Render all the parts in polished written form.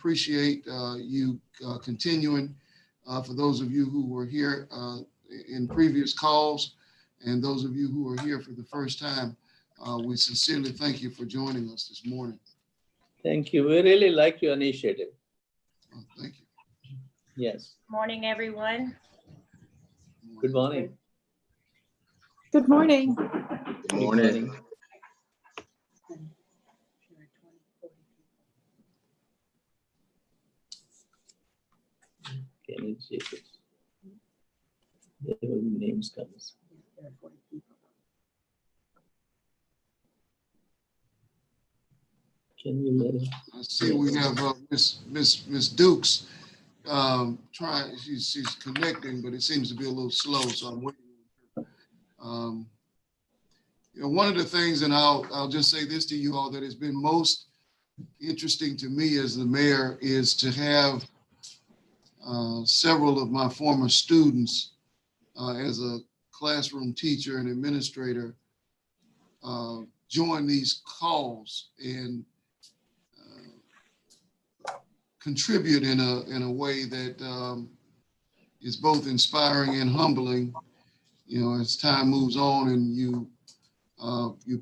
appreciate you continuing. For those of you who were here in previous calls and those of you who are here for the first time, we sincerely thank you for joining us this morning. Thank you. We really like your initiative. Oh, thank you. Yes. Morning, everyone. Good morning. Good morning. Good morning. Can you see it? There will be names comes. Can you let it? I see we have Miss Dukes trying. She's connecting, but it seems to be a little slow. So I'm waiting. You know, one of the things, and I'll just say this to you all, that has been most interesting to me as the mayor is to have several of my former students as a classroom teacher and administrator join these calls and contribute in a way that is both inspiring and humbling. You know, as time moves on and you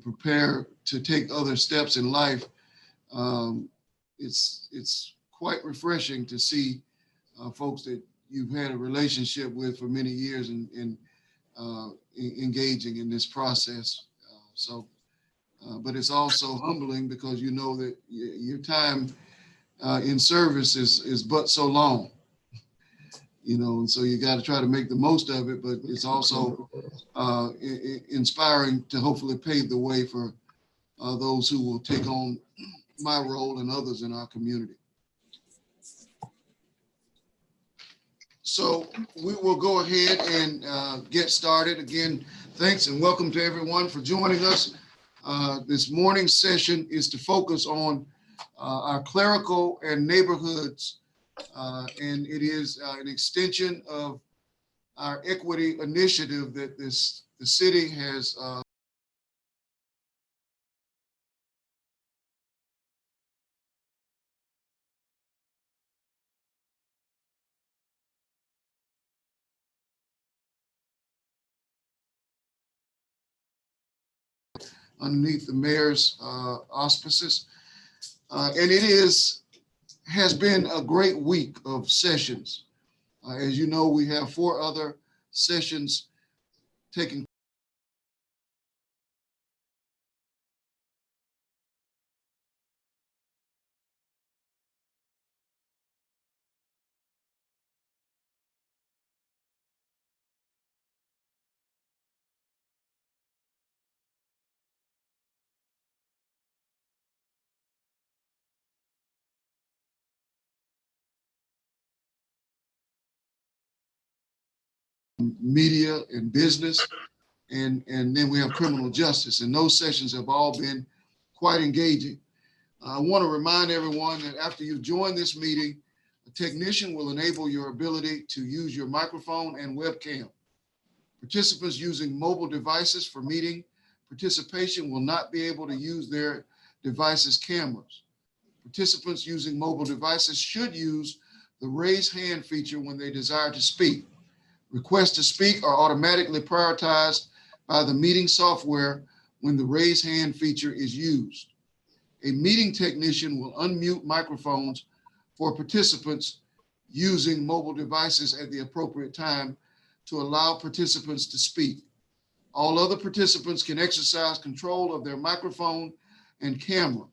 prepare to take other steps in life, it's quite refreshing to see folks that you've had a relationship with for many years and engaging in this process. But it's also humbling because you know that your time in service is but so long, you know, and so you got to try to make the most of it, but it's also inspiring to hopefully pave the way for those who will take on my role and others in our community. So we will go ahead and get started. Again, thanks and welcome to everyone for joining us. This morning's session is to focus on our clerical and neighborhoods, and it is an extension of our equity initiative that the city has underneath the mayor's auspices. And it has been a great week of sessions. As you know, we have 4 other sessions taking media and business, and then we have criminal justice, and those sessions have all been quite engaging. I want to remind everyone that after you join this meeting, a technician will enable your ability to use your microphone and webcam. Participants using mobile devices for meeting participation will not be able to use their devices' cameras. Participants using mobile devices should use the raise hand feature when they desire to speak. Requests to speak are automatically prioritized by the meeting software when the raise hand feature is used. A meeting technician will unmute microphones for participants using mobile devices at the appropriate time to allow participants to speak. All other participants can exercise control of their microphone and camera.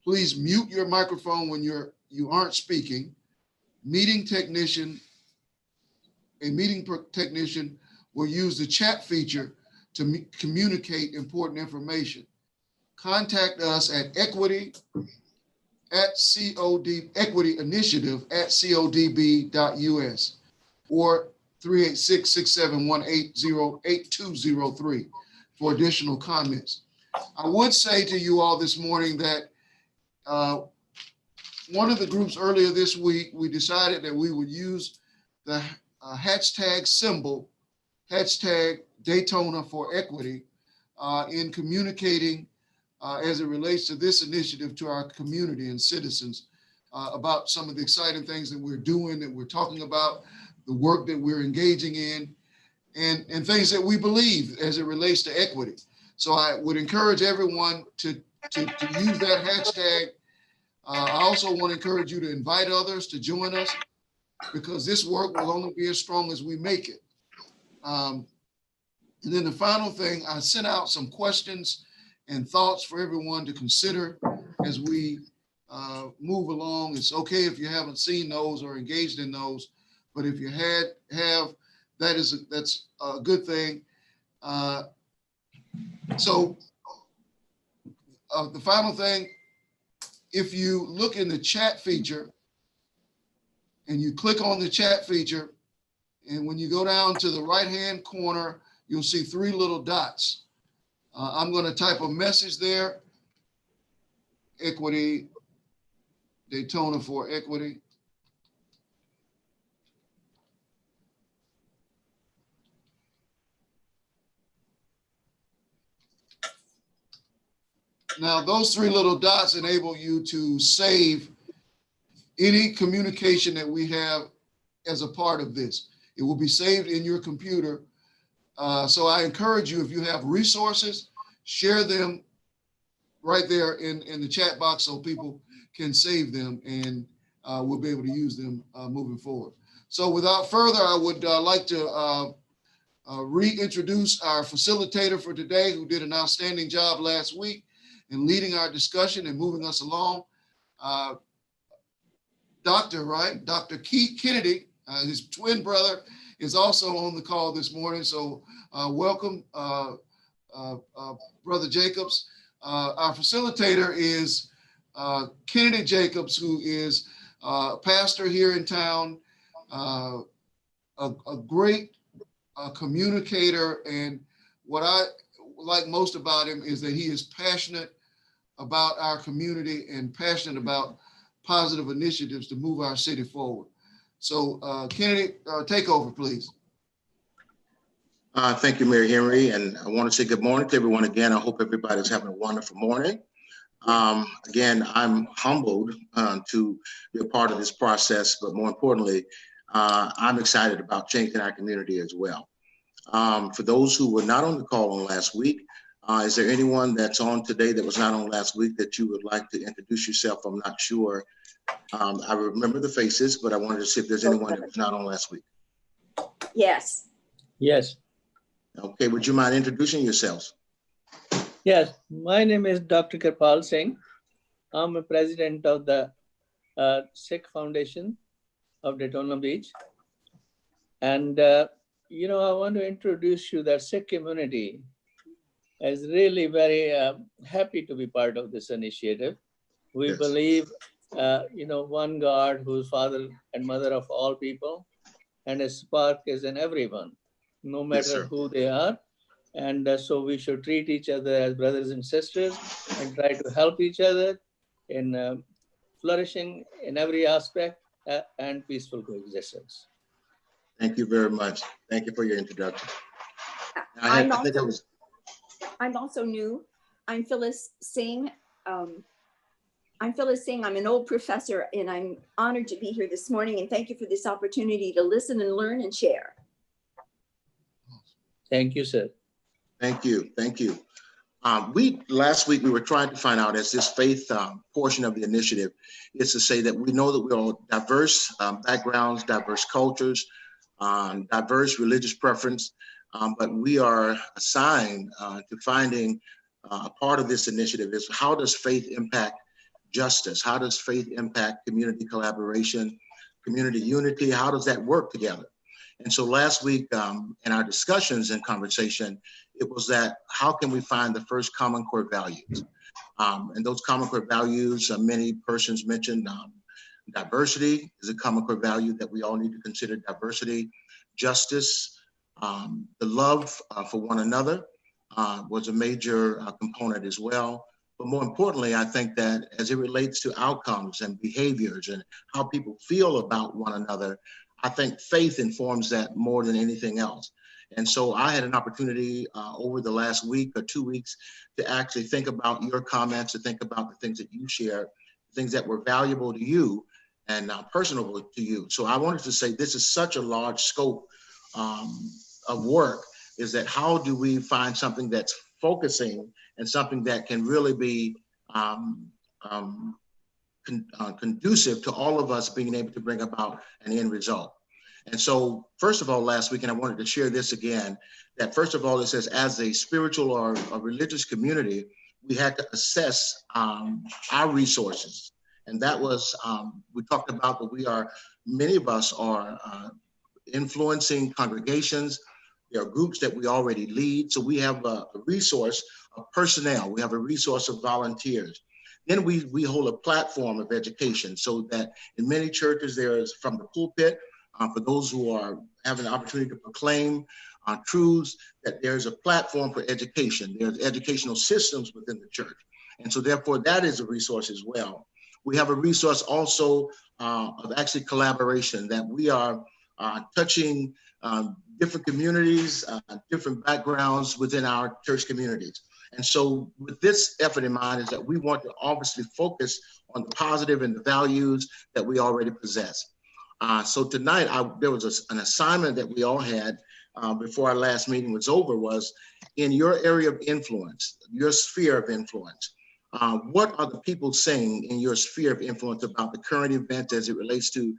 Please mute your microphone when you aren't speaking. A meeting technician will use the chat feature to communicate important information. Contact us at equityinitiative@codb.us or 386-671-8203 for additional comments. I would say to you all this morning that one of the groups earlier this week, we decided that we would use the hashtag symbol, hashtag Daytona for Equity, in communicating as it relates to this initiative to our community and citizens. about some of the exciting things that we're doing, that we're talking about, the work that we're engaging in, and things that we believe as it relates to equity. So I would encourage everyone to use that hashtag. I also want to encourage you to invite others to join us, because this work will only be as strong as we make it. And then the final thing, I sent out some questions and thoughts for everyone to consider as we move along. It's okay if you haven't seen those or engaged in those, but if you have, that's a good thing. So the final thing, if you look in the chat feature and you click on the chat feature, and when you go down to the right-hand corner, you'll see 3 little dots. I'm going to type a message there. Equity, Daytona for equity. Now, those 3 little dots enable you to save any communication that we have as a part of this. It will be saved in your computer. So I encourage you, if you have resources, share them right there in the chat box so people can save them, and we'll be able to use them moving forward. So without further, I would like to reintroduce our facilitator for today, who did an outstanding job last week in leading our discussion and moving us along. Dr. Keith Kennedy, his twin brother, is also on the call this morning. So welcome, Brother Jacobs. Our facilitator is Kennedy Jacobs, who is a pastor here in town, a great communicator. And what I like most about him is that he is passionate about our community and passionate about positive initiatives to move our city forward. So Kennedy, take over, please. Thank you, Mayor Henry. And I want to say good morning to everyone again. I hope everybody's having a wonderful morning. Again, I'm humbled to be a part of this process, but more importantly, I'm excited about changing our community as well. For those who were not on the call on last week, is there anyone that's on today that was not on last week that you would like to introduce yourself? I'm not sure. I remember the faces, but I wanted to see if there's anyone that was not on last week. Yes. Yes. Okay, would you mind introducing yourselves? Yes. My name is Dr. Kirpal Singh. I'm a president of the Sikh Foundation of Daytona Beach. And, you know, I want to introduce you that Sikh community is really very happy to be part of this initiative. We Yes. believe, you know, one God who's father and mother of all people, and a spark is in everyone, no matter who they are. And so we should treat each other as brothers and sisters and try to help each other in flourishing in every aspect and peaceful coexistence. Thank you very much. Thank you for your introduction. I'm also new. I'm Phyllis Singh. I'm an old professor, and I'm honored to be here this morning. And thank you for this opportunity to listen and learn and share. Thank you, sir. Thank you. Thank you. Last week we were trying to find out, as this faith portion of the initiative is to say that we know that we're all diverse backgrounds, diverse cultures, diverse religious preference, but we are assigned to finding a part of this initiative is how does faith impact justice? How does faith impact community collaboration, community unity? How does that work together? And so last week in our discussions and conversation, it was that how can we find the first common core values? And those common core values, many persons mentioned diversity is a common core value that we all need to consider. Diversity, justice, the love for one another was a major component as well. But more importantly, I think that as it relates to outcomes and behaviors and how people feel about one another, I think faith informs that more than anything else. And so I had an opportunity over the last week or 2 weeks to actually think about your comments, to think about the things that you shared, things that were valuable to you and personal to you. So I wanted to say this is such a large scope of work, is that how do we find something that's focusing and something that can really be conducive to all of us being able to bring about an end result. And so, first of all, last week, and I wanted to share this again, that first of all, it says, as a spiritual or a religious community, we had to assess our resources. And that was, we talked about that many of us are influencing congregations. There are groups that we already lead. So we have a resource of personnel. We have a resource of volunteers. Then we hold a platform of education, so that in many churches there is, from the pulpit, for those who are having the opportunity to proclaim truths, that there's a platform for education. There's educational systems within the church. And so therefore that is a resource as well. We have a resource also of actually collaboration, that we are touching different communities, different backgrounds within our church communities. And so with this effort in mind is that we want to obviously focus on the positive and the values that we already possess. So tonight, there was an assignment that we all had before our last meeting was over, was in your area of influence, your sphere of influence. What are the people saying in your sphere of influence about the current event as it relates to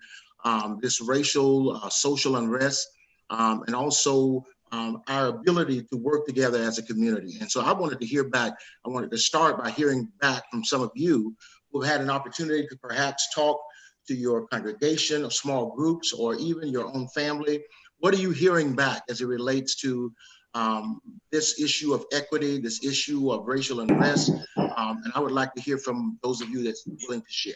this racial, social unrest, and also our ability to work together as a community? And so I wanted to hear back. I wanted to start by hearing back from some of you who had an opportunity to perhaps talk to your congregation or small groups or even your own family. What are you hearing back as it relates to this issue of equity, this issue of racial unrest? And I would like to hear from those of you that's willing to share.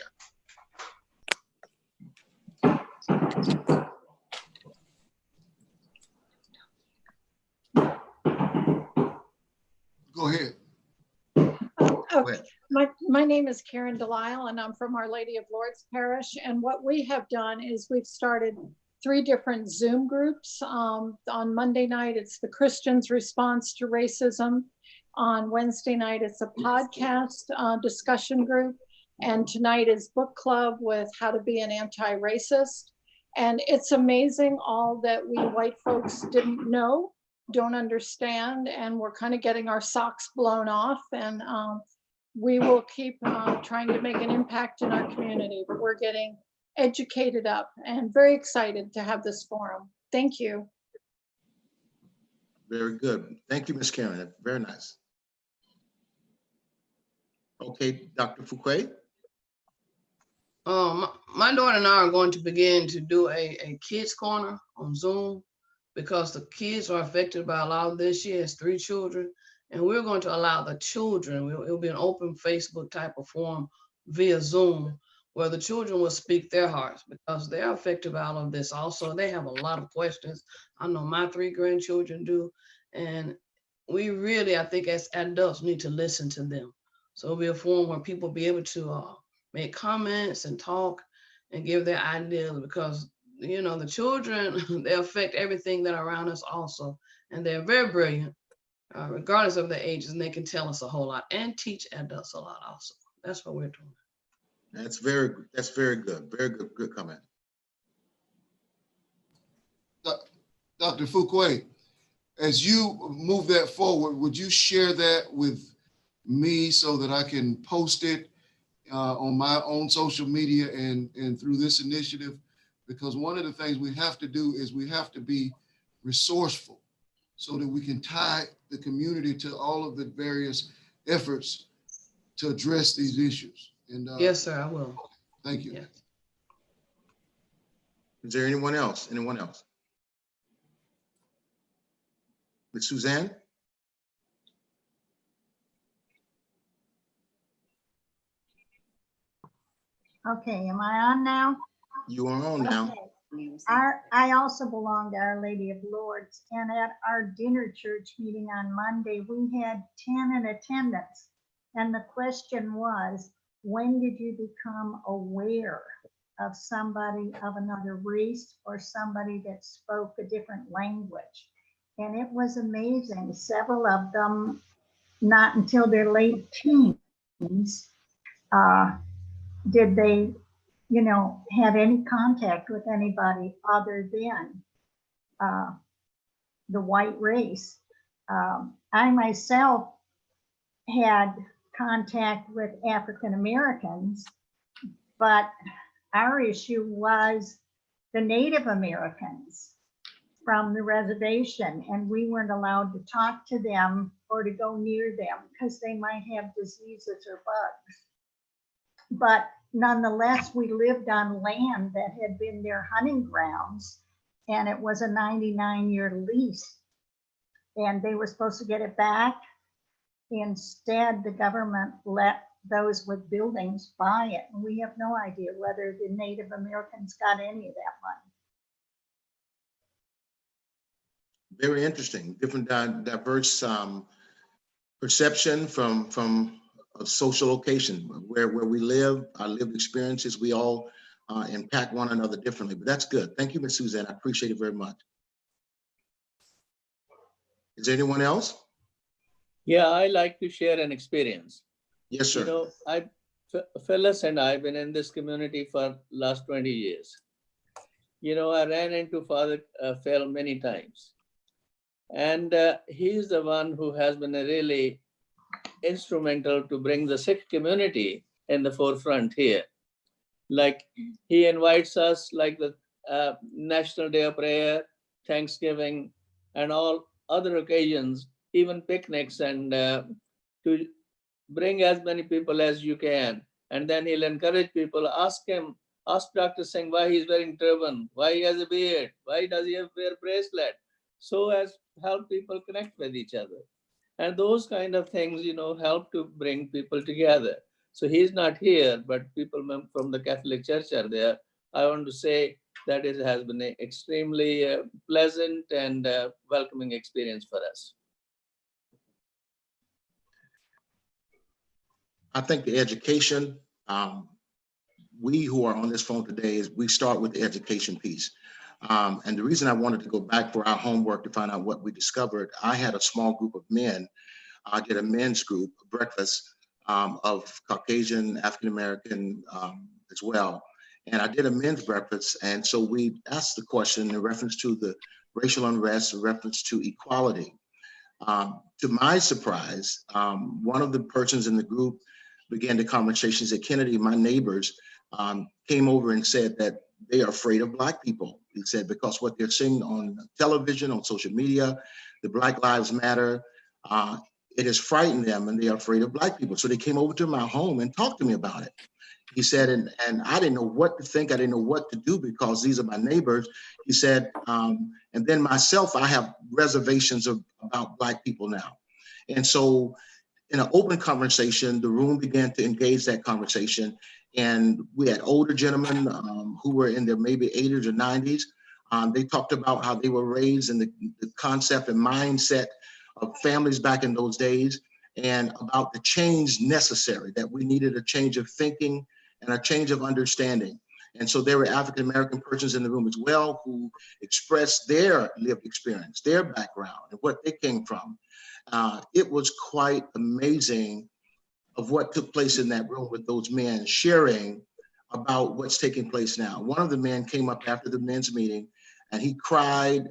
Go ahead. Okay. My name is Karen Delisle, and I'm from Our Lady of Lourdes Parish. And what we have done is we've started 3 different Zoom groups. On Monday night, it's the Christians' response to racism. On Wednesday night, it's a podcast discussion group. And tonight is book club with how to be an anti-racist. And it's amazing all that we white folks didn't know, don't understand, and we're kind of getting our socks blown off. And we will keep trying to make an impact in our community, but we're getting educated up and very excited to have this forum. Thank you. Very good. Thank you, Ms. Karen. Very nice. Okay, Dr. Fouquet. My daughter and I are going to begin to do a kids corner on Zoom, because the kids are affected by a lot of this. She has 3 children, and we're going to allow the children, it'll be an open Facebook type of forum via Zoom, where the children will speak their hearts, because they're affected by all of this also. They have a lot of questions. I know my 3 grandchildren do. And we really, I think as adults, need to listen to them. So it'll be a forum where people be able to make comments and talk and give their ideas, because, you know, the children, they affect everything that are around us also. And they're very brilliant, regardless of their ages, and they can tell us a whole lot and teach adults a lot also. That's what we're doing. That's very good. Very good comment. Dr. Fouquet, as you move that forward, would you share that with me so that I can post it on my own social media and through this initiative? Because one of the things we have to do is we have to be resourceful so that we can tie the community to all of the various efforts to address these issues. And yes, sir, I will. Thank you. Yes. Is there anyone else? Anyone else? With Suzanne? Okay, am I on now? You are on now. Okay. I also belong to Our Lady of Lourdes, and at our dinner church meeting on Monday, we had 10 in attendance. And the question was, when did you become aware of somebody of another race or somebody that spoke a different language? And it was amazing. Several of them, not until their late teens, did they, you know, have any contact with anybody other than the white race? I myself had contact with African Americans, but our issue was the Native Americans from the reservation, and we weren't allowed to talk to them or to go near them because they might have diseases or bugs. But nonetheless, we lived on land that had been their hunting grounds, and it was a 99-year lease, and they were supposed to get it back. Instead, the government let those with buildings buy it, and we have no idea whether the Native Americans got any of that money. Very interesting. Different diverse perception from a social location where we live, our lived experiences, we all impact one another differently. But that's good. Thank you, Ms. Suzanne. I appreciate it very much. Is there anyone else? Yeah, I like to share an experience. Yes, sir. You know, Phyllis and I have been in this community for last 20 years. You know, I ran into Father Phil many times. And he's the one who has been really instrumental to bring the Sikh community in the forefront here. Like he invites us like the National Day of Prayer, Thanksgiving, and all other occasions, even picnics, and to bring as many people as you can. And then he'll encourage people, ask Dr. Singh why he's wearing turban, why he has a beard, why does he wear bracelet? So as help people connect with each other. And those kind of things, you know, help to bring people together. So he's not here, but people from the Catholic Church are there. I want to say that it has been an extremely pleasant and welcoming experience for us. I think the education, we who are on this phone today, is we start with the education piece. And the reason I wanted to go back for our homework to find out what we discovered, I had a small group of men. I did a men's group breakfast of Caucasian, African-American as well. And I did a men's breakfast. And so we asked the question in reference to the racial unrest, in reference to equality. To my surprise, one of the persons in the group began the conversations that Kennedy, my neighbors, came over and said that they are afraid of Black people. He said, because what they're seeing on television, on social media, the Black Lives Matter, it has frightened them and they are afraid of Black people. So they came over to my home and talked to me about it. He said, and I didn't know what to think. I didn't know what to do because these are my neighbors. He said, and then myself, I have reservations about Black people now. And so in an open conversation, the room began to engage that conversation. And we had older gentlemen who were in their maybe 80s or 90s. They talked about how they were raised in the concept and mindset of families back in those days, and about the change necessary, that we needed a change of thinking and a change of understanding. And so there were African-American persons in the room as well who expressed their lived experience, their background, and what they came from. It was quite amazing of what took place in that room with those men sharing about what's taking place now. One of the men came up after the men's meeting and he cried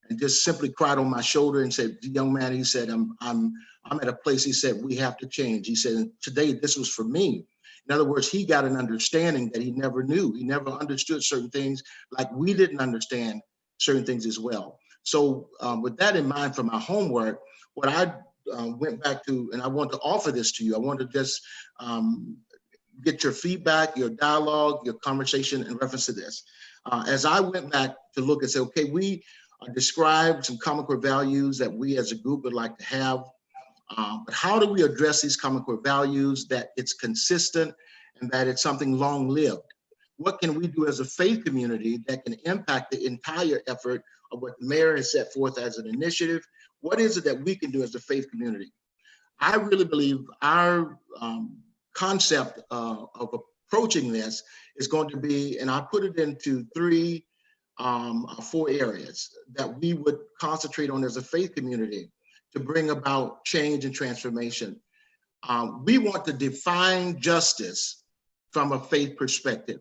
and just simply cried on my shoulder and said, young man, he said, I'm at a place, he said, we have to change. He said, today, this was for me. In other words, he got an understanding that he never knew. He never understood certain things like we didn't understand certain things as well. So with that in mind for my homework, what I went back to, and I want to offer this to you, I want to just get your feedback, your dialogue, your conversation in reference to this. As I went back to look and say, okay, we described some common core values that we as a group would like to have, but how do we address these common core values that it's consistent and that it's something long-lived? What can we do as a faith community that can impact the entire effort of what the mayor has set forth as an initiative? What is it that we can do as a faith community? I really believe our concept of approaching this is going to be, and I put it into 3 or 4 areas that we would concentrate on as a faith community to bring about change and transformation. We want to define justice from a faith perspective.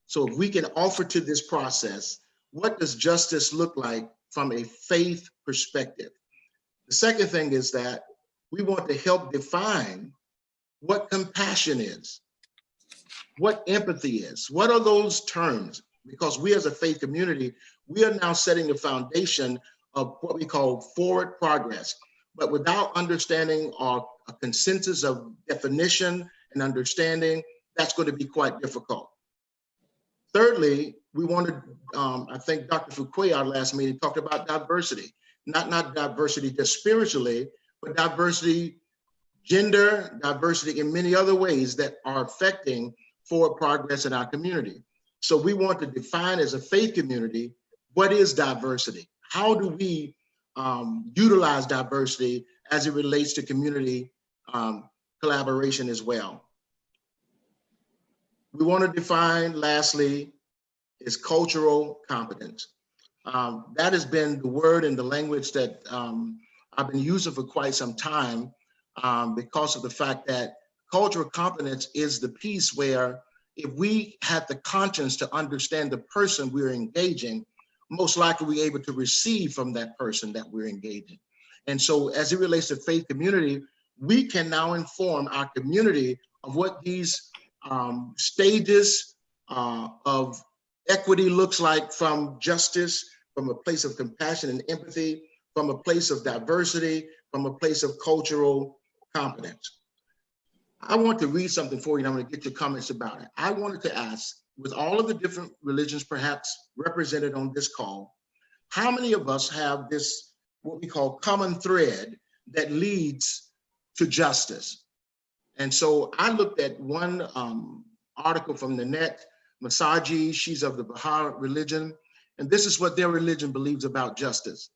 So if we can offer to this process, what does justice look like from a faith perspective? The second thing is that we want to help define what compassion is, what empathy is. What are those terms? Because we as a faith community, we are now setting the foundation of what we call forward progress. But without understanding or a consensus of definition and understanding, that's going to be quite difficult. Thirdly, we wanted, I think Dr. Fouquet, our last meeting, talked about diversity. Not diversity just spiritually, but diversity, gender, diversity in many other ways that are affecting forward progress in our community. So we want to define as a faith community, what is diversity? How do we utilize diversity as it relates to community collaboration as well? We want to define, lastly, is cultural competence. That has been the word and the language that I've been using for quite some time because of the fact that cultural competence is the piece where if we have the conscience to understand the person we're engaging, most likely we're able to receive from that person that we're engaging. And so as it relates to faith community, we can now inform our community of what these stages of equity looks like, from justice, from a place of compassion and empathy, from a place of diversity, from a place of cultural competence. I want to read something for you, and I'm going to get your comments about it. I wanted to ask, with all of the different religions perhaps represented on this call, how many of us have this, what we call common thread that leads to justice? And so I looked at one article from Nanette Masaji. She's of the Baha'i religion, and this is what their religion believes about justice.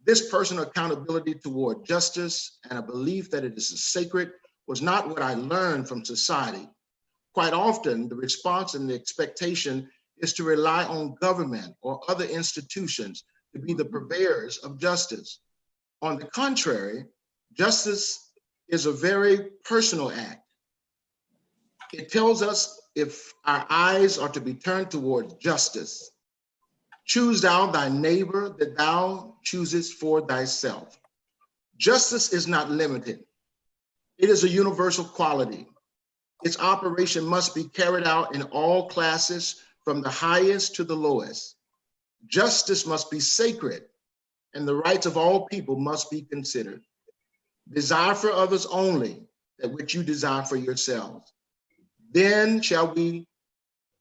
This personal accountability toward justice and a belief that it is sacred was not what I learned from society. Quite often, the response and the expectation is to rely on government or other institutions to be the purveyors of justice. On the contrary, justice is a very personal act. It tells us if our eyes are to be turned towards justice. Choose thou thy neighbor that thou choosest for thyself. Justice is not limited. It is a universal quality. Its operation must be carried out in all classes, from the highest to the lowest. Justice must be sacred, and the rights of all people must be considered. Desire for others only that which you desire for yourselves. Then shall we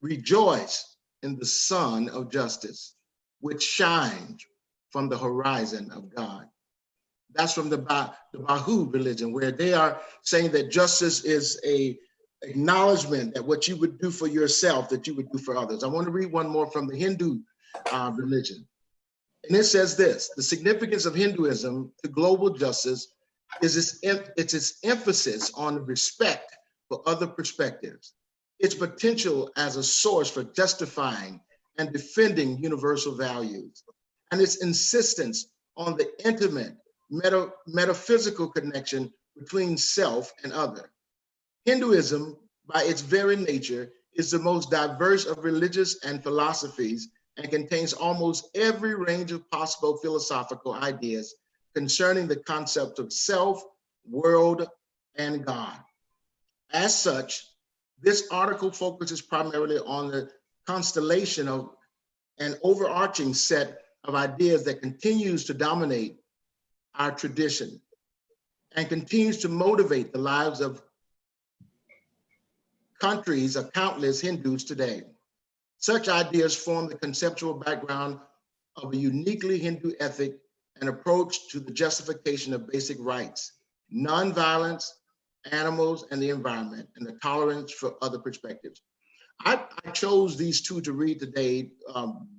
rejoice in the sun of justice, which shines from the horizon of God. That's from the Baha'i religion, where they are saying that justice is a acknowledgement that what you would do for yourself, that you would do for others. I want to read one more from the Hindu religion. And it says this: the significance of Hinduism to global justice is its emphasis on respect for other perspectives, its potential as a source for justifying and defending universal values, and its insistence on the intimate metaphysical connection between self and other. Hinduism, by its very nature, is the most diverse of religious and philosophies and contains almost every range of possible philosophical ideas concerning the concept of self, world, and God. As such, this article focuses primarily on the constellation of an overarching set of ideas that continues to dominate our tradition and continues to motivate the lives of countries of countless Hindus today. Such ideas form the conceptual background of a uniquely Hindu ethic and approach to the justification of basic rights, nonviolence, animals, and the environment, and the tolerance for other perspectives. I chose these two to read today,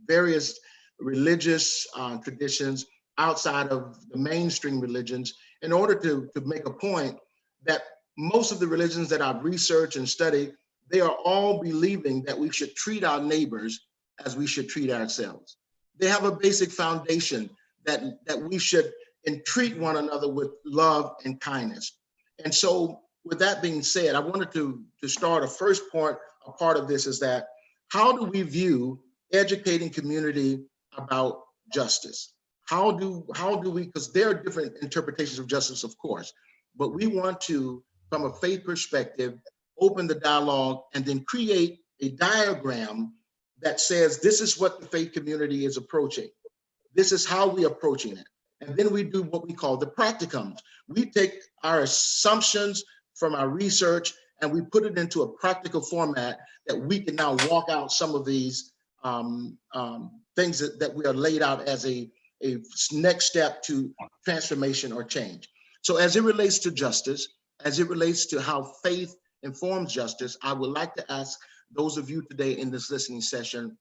various religious traditions outside of the mainstream religions, in order to make a point that most of the religions that I've researched and studied, they are all believing that we should treat our neighbors as we should treat ourselves. They have a basic foundation that we should entreat one another with love and kindness. And so with that being said, I wanted to start a first part. A part of this is that how do we view educating community about justice? How do we, because there are different interpretations of justice, of course, but we want to, from a faith perspective, open the dialogue and then create a diagram that says this is what the faith community is approaching. This is how we're approaching it. And then we do what we call the practicums. We take our assumptions from our research and we put it into a practical format that we can now walk out some of these things that we are laid out as a next step to transformation or change. So as it relates to justice, as it relates to how faith informs justice, I would like to ask those of you today in this listening session,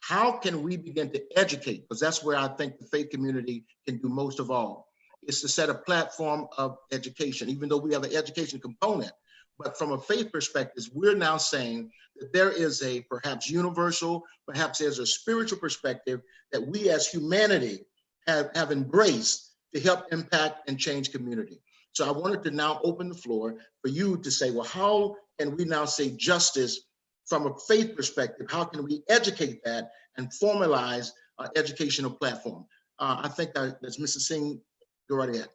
how can we begin to educate? Because that's where I think the faith community can do most of all. It's to set a platform of education, even though we have an education component. But from a faith perspective, we're now saying that there is a perhaps universal, perhaps there's a spiritual perspective that we as humanity have embraced to help impact and change community. So I wanted to now open the floor for you to say, well, how can we now say justice from a faith perspective? How can we educate that and formalize an educational platform? I think that's Mrs. Singh. Go right ahead.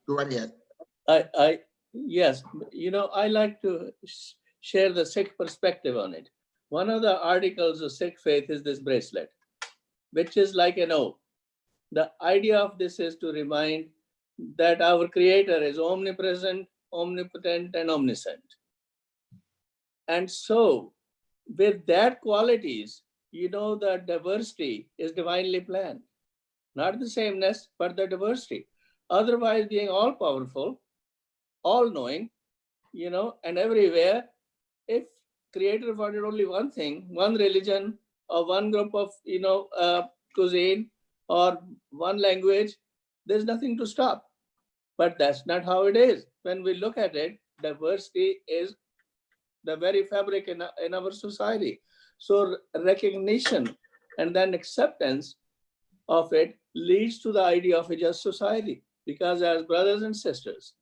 Go right ahead. Yes, you know, I like to share the Sikh perspective on it. One of the articles of Sikh faith is this bracelet, which is like an O. The idea of this is to remind that our Creator is omnipresent, omnipotent, and omniscient. And so with that qualities, you know, the diversity is divinely planned. Not the sameness, but the diversity. Otherwise, being all powerful, all knowing, you know, and everywhere, if Creator wanted only one thing, one religion, or one group of, you know, cuisine, or one language, there's nothing to stop. But that's not how it is. When we look at it, diversity is the very fabric in our society. So recognition and then acceptance of it leads to the idea of a just society. Because as brothers and sisters,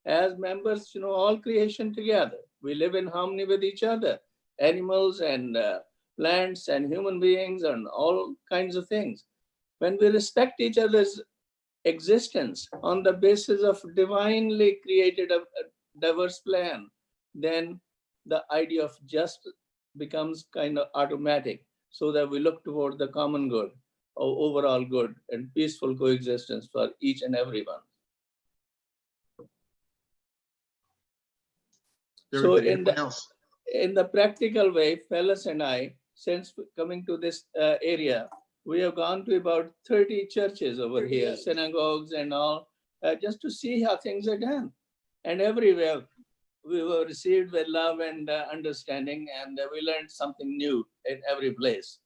as members, you know, all creation together, we live in harmony with each other, animals and plants and human beings and all kinds of things. When we respect each other's existence on the basis of divinely created a diverse plan, then the idea of just becomes kind of automatic, so that we look toward the common good or overall good and peaceful coexistence for each and everyone. So in the practical way, Fellas and I, since coming to this area, we have gone to about 30 churches over here, synagogues and all, just to see how things are done. And everywhere we were received with love and understanding, and we learned something new in every place.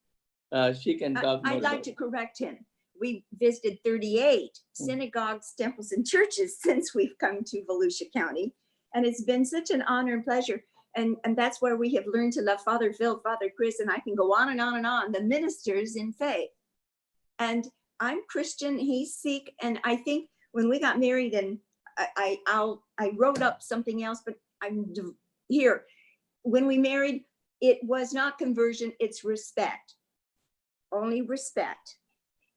She can talk more. I'd like to correct him. We visited 38 synagogues, temples, and churches since we've come to Volusia County. And it's been such an honor and pleasure. And that's where we have learned to love Father Phil, Father Chris, and I can go on and on and on, the ministers in faith. And I'm Christian, he's Sikh. And I think when we got married, and I wrote up something else, but I'm here. When we married, it was not conversion, it's respect. Only respect.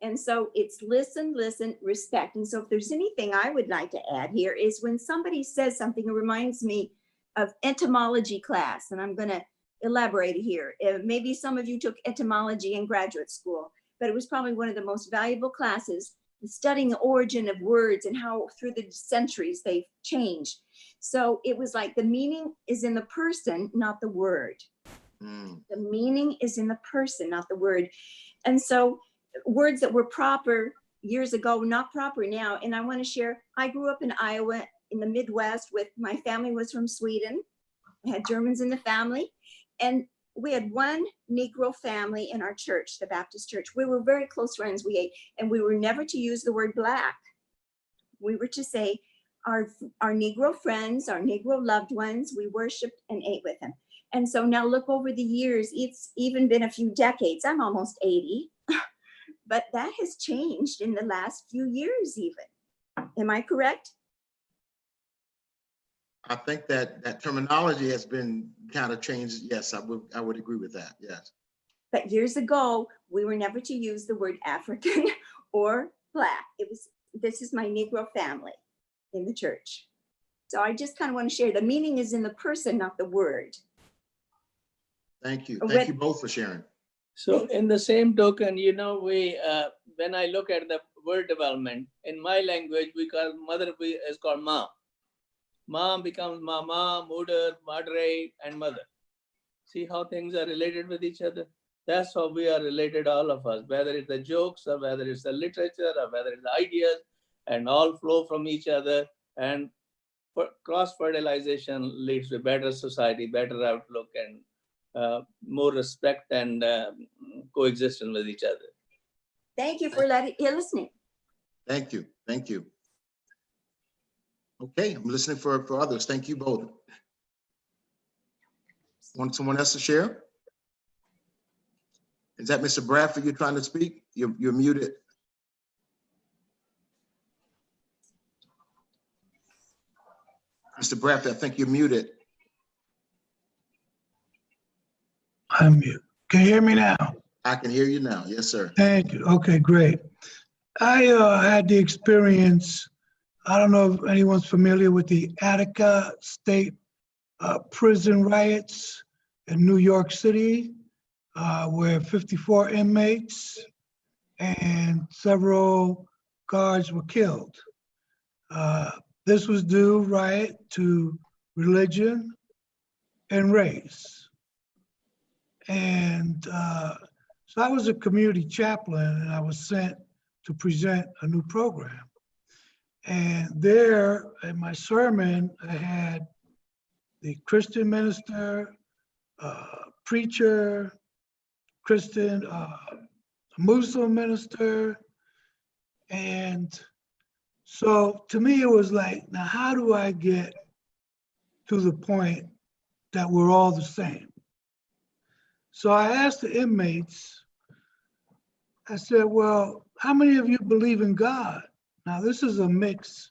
And so it's listen, respect. And so if there's anything I would like to add here is when somebody says something, it reminds me of etymology class. And I'm going to elaborate here. Maybe some of you took etymology in graduate school, but it was probably one of the most valuable classes, studying the origin of words and how through the centuries they've changed. So it was like the meaning is in the person, not the word. The meaning is in the person, not the word. And so words that were proper years ago, not proper now. And I want to share, I grew up in Iowa in the Midwest with, my family was from Sweden. I had Germans in the family. And we had one Negro family in our church, the Baptist church. We were very close friends. And we were never to use the word black. We were to say our Negro friends, our Negro loved ones, we worshiped and ate with them. And so now look over the years, it's even been a few decades. I'm almost 80, but that has changed in the last few years even. Am I correct? I think that terminology has been kind of changed. Yes, I would agree with that. Yes. But years ago, we were never to use the word African or Black. It was, this is my Negro family in the church. So I just kind of want to share, the meaning is in the person, not the word. Thank you. Thank you both for sharing. So in the same token, you know, we, when I look at the word development, in my language, we call mother is called Ma. Ma becomes Mama, Mother, Madre, and Mother. See how things are related with each other? That's how we are related, all of us, whether it's the jokes or whether it's the literature or whether it's the ideas, and all flow from each other. And cross-fertilization leads to better society, better outlook, and more respect and coexistence with each other. Thank you for listening. Thank you. Thank you. Okay, I'm listening for others. Thank you both. Want someone else to share? Is that Mr. Bradford you're trying to speak? You're muted. Mr. Bradford, I think you're muted. I'm mute. Can you hear me now? I can hear you now. Yes, sir. Thank you. Okay, great. I had the experience, I don't know if anyone's familiar with the Attica State prison riots in New York City, where 54 inmates and several guards were killed. This was due, right, to religion and race. And so I was a community chaplain, and I was sent to present a new program. And there in my sermon, I had the Christian minister, preacher, Christian, Muslim minister. And so to me, it was like, now how do I get to the point that we're all the same? So I asked the inmates, I said, well, how many of you believe in God? Now this is a mixed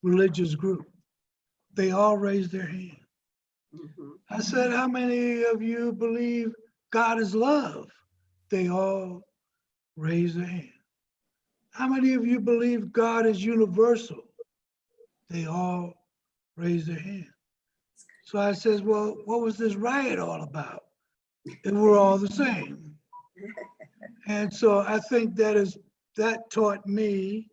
religious group. They all raised their hand. I said, how many of you believe God is love? They all raised their hand. How many of you believe God is universal? They all raised their hand. So I says, well, what was this riot all about? And we're all the same. And so I think that taught me,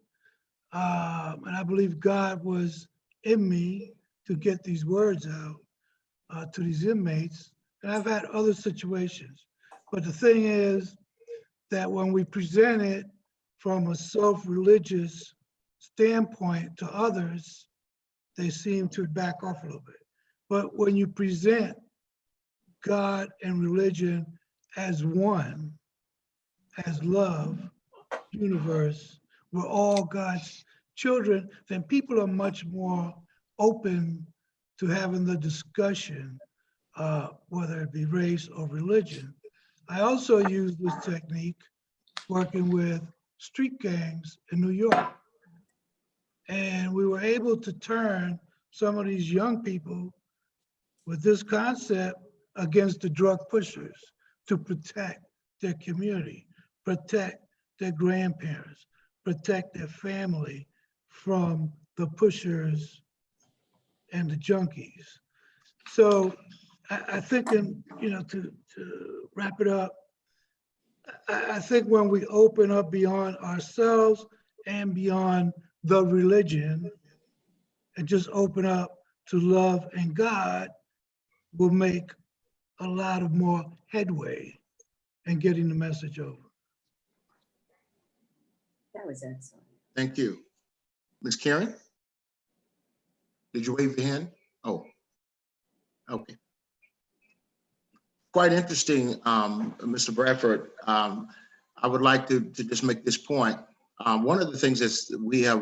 and I believe God was in me to get these words out to these inmates. And I've had other situations. But the thing is that when we present it from a self-religious standpoint to others, they seem to back off a little bit. But when you present God and religion as one, as love, universe, we're all God's children, then people are much more open to having the discussion, whether it be race or religion. I also use this technique working with street gangs in New York. And we were able to turn some of these young people with this concept against the drug pushers to protect their community, protect their grandparents, protect their family from the pushers and the junkies. So I think, to wrap it up, I think when we open up beyond ourselves and beyond the religion and just open up to love and God, we'll make a lot of more headway in getting the message over. That was excellent. Thank you. Ms. Karen, did you wave your hand? Oh, okay. Quite interesting, Mr. Bradford. I would like to just make this point. One of the things that we have,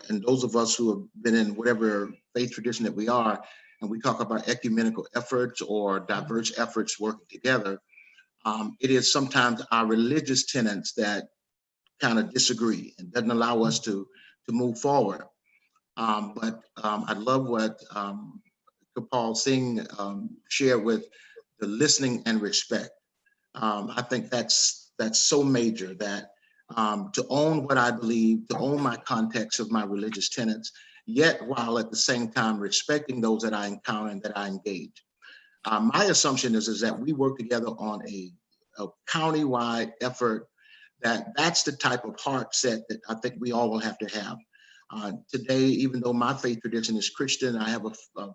and those of us who have been in whatever faith tradition that we are, and we talk about ecumenical efforts or diverse efforts working together, it is sometimes our religious tenets that kind of disagree and doesn't allow us to move forward. But I love what Paul Singh shared with the listening and respect. I think that's so major, that to own what I believe, to own my context of my religious tenets, yet while at the same time respecting those that I encounter and that I engage. My assumption is that we work together on a county-wide effort, that's the type of heart set that I think we all will have to have. Today, even though my faith tradition is Christian, I have a